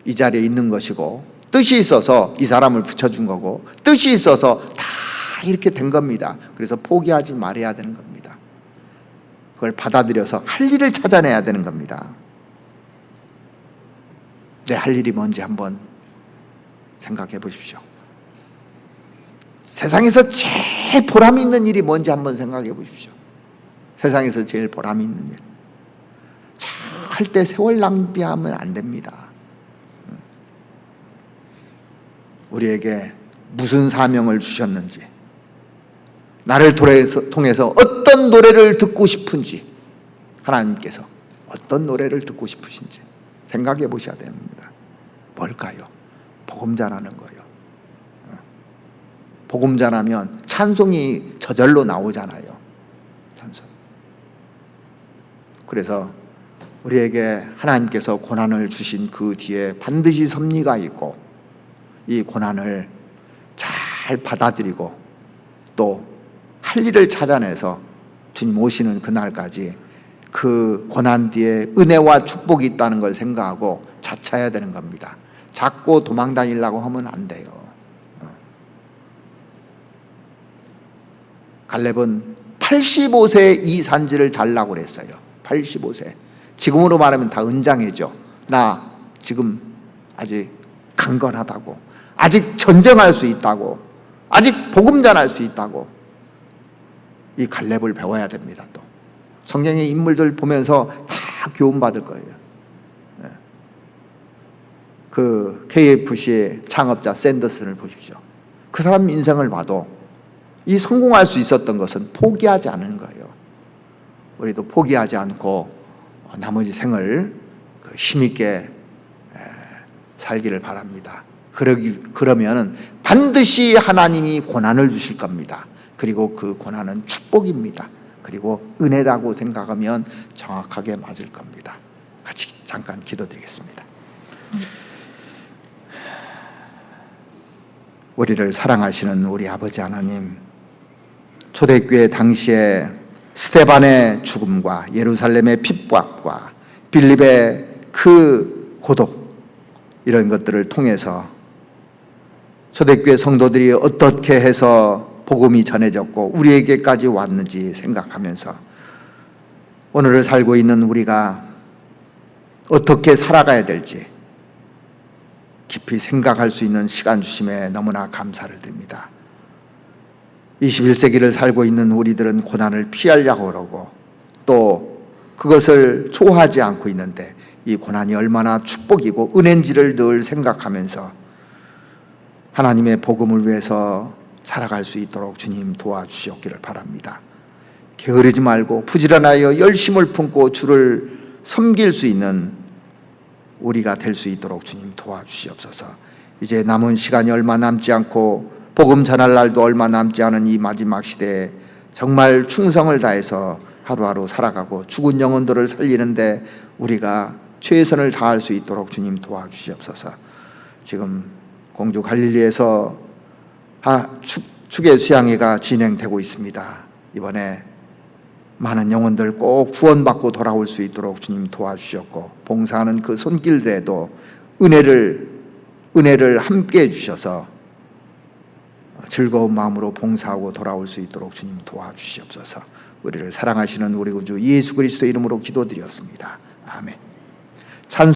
이 자리에 있는 것이고, 뜻이 있어서 이 사람을 붙여준 거고, 뜻이 있어서 다 이렇게 된 겁니다. 그래서 포기하지 말아야 되는 겁니다. 그걸 받아들여서 할 일을 찾아내야 되는 겁니다. 내 할 일이 뭔지 한번 생각해 보십시오. 세상에서 제일 보람 있는 일이 뭔지 한번 생각해 보십시오. 세상에서 제일 보람 있는 일. 절대 세월 낭비하면 안 됩니다. 우리에게 무슨 사명을 주셨는지, 나를 통해서 어떤 노래를 듣고 싶은지, 하나님께서 어떤 노래를 듣고 싶으신지 생각해 보셔야 됩니다. 뭘까요? 복음 전하는 거예요. 복음 전하면 찬송이 저절로 나오잖아요. 찬송. 그래서 우리에게 하나님께서 고난을 주신 그 뒤에 반드시 섭리가 있고, 이 고난을 잘 받아들이고 또 할 일을 찾아내서 주님 오시는 그날까지 그 고난 뒤에 은혜와 축복이 있다는 걸 생각하고 자차해야 되는 겁니다. 자꾸 도망 다니려고 하면 안 돼요. 갈렙은 85세에 이 산지를 잘라고 그랬어요. 85세. 지금으로 말하면 다 은장이죠. 나 지금 아직 강건하다고, 아직 전쟁할 수 있다고, 아직 복음 전할 수 있다고. 이 갈렙을 배워야 됩니다. 또 성경의 인물들 보면서 다 교훈 받을 거예요. 그 KFC의 창업자 샌더슨을 보십시오. 그 사람 인생을 봐도 이 성공할 수 있었던 것은 포기하지 않은 거예요. 우리도 포기하지 않고 나머지 생을 힘있게 살기를 바랍니다. 그러면 반드시 하나님이 고난을 주실 겁니다. 그리고 그 고난은 축복입니다. 그리고 은혜라고 생각하면 정확하게 맞을 겁니다. 같이 잠깐 기도드리겠습니다. 우리를 사랑하시는 우리 아버지 하나님, 초대교회 당시에 스데반의 죽음과 예루살렘의 핍박과 빌립의 그 고독, 이런 것들을 통해서 초대교회 성도들이 어떻게 해서 복음이 전해졌고 우리에게까지 왔는지 생각하면서 오늘을 살고 있는 우리가 어떻게 살아가야 될지 깊이 생각할 수 있는 시간 주심에 너무나 감사를 드립니다. 21세기를 살고 있는 우리들은 고난을 피하려고 그러고 또 그것을 좋아하지 않고 있는데, 이 고난이 얼마나 축복이고 은혜인지를 늘 생각하면서 하나님의 복음을 위해서 살아갈 수 있도록 주님 도와주시옵기를 바랍니다. 게으르지 말고 부지런하여 열심을 품고 주를 섬길 수 있는 우리가 될 수 있도록 주님 도와주시옵소서. 이제 남은 시간이 얼마 남지 않고 복음 전할 날도 얼마 남지 않은 이 마지막 시대에 정말 충성을 다해서 하루하루 살아가고 죽은 영혼들을 살리는데 우리가 최선을 다할 수 있도록 주님 도와주시옵소서. 지금 공주 갈릴리에서 축의 수양회가 진행되고 있습니다. 이번에 많은 영혼들 꼭 구원받고 돌아올 수 있도록 주님 도와주셨고, 봉사하는 그 손길들에도 은혜를 함께 해주셔서 즐거운 마음으로 봉사하고 돌아올 수 있도록 주님 도와주시옵소서. 우리를 사랑하시는 우리 구주 예수 그리스도의 이름으로 기도드렸습니다. 아멘. 찬송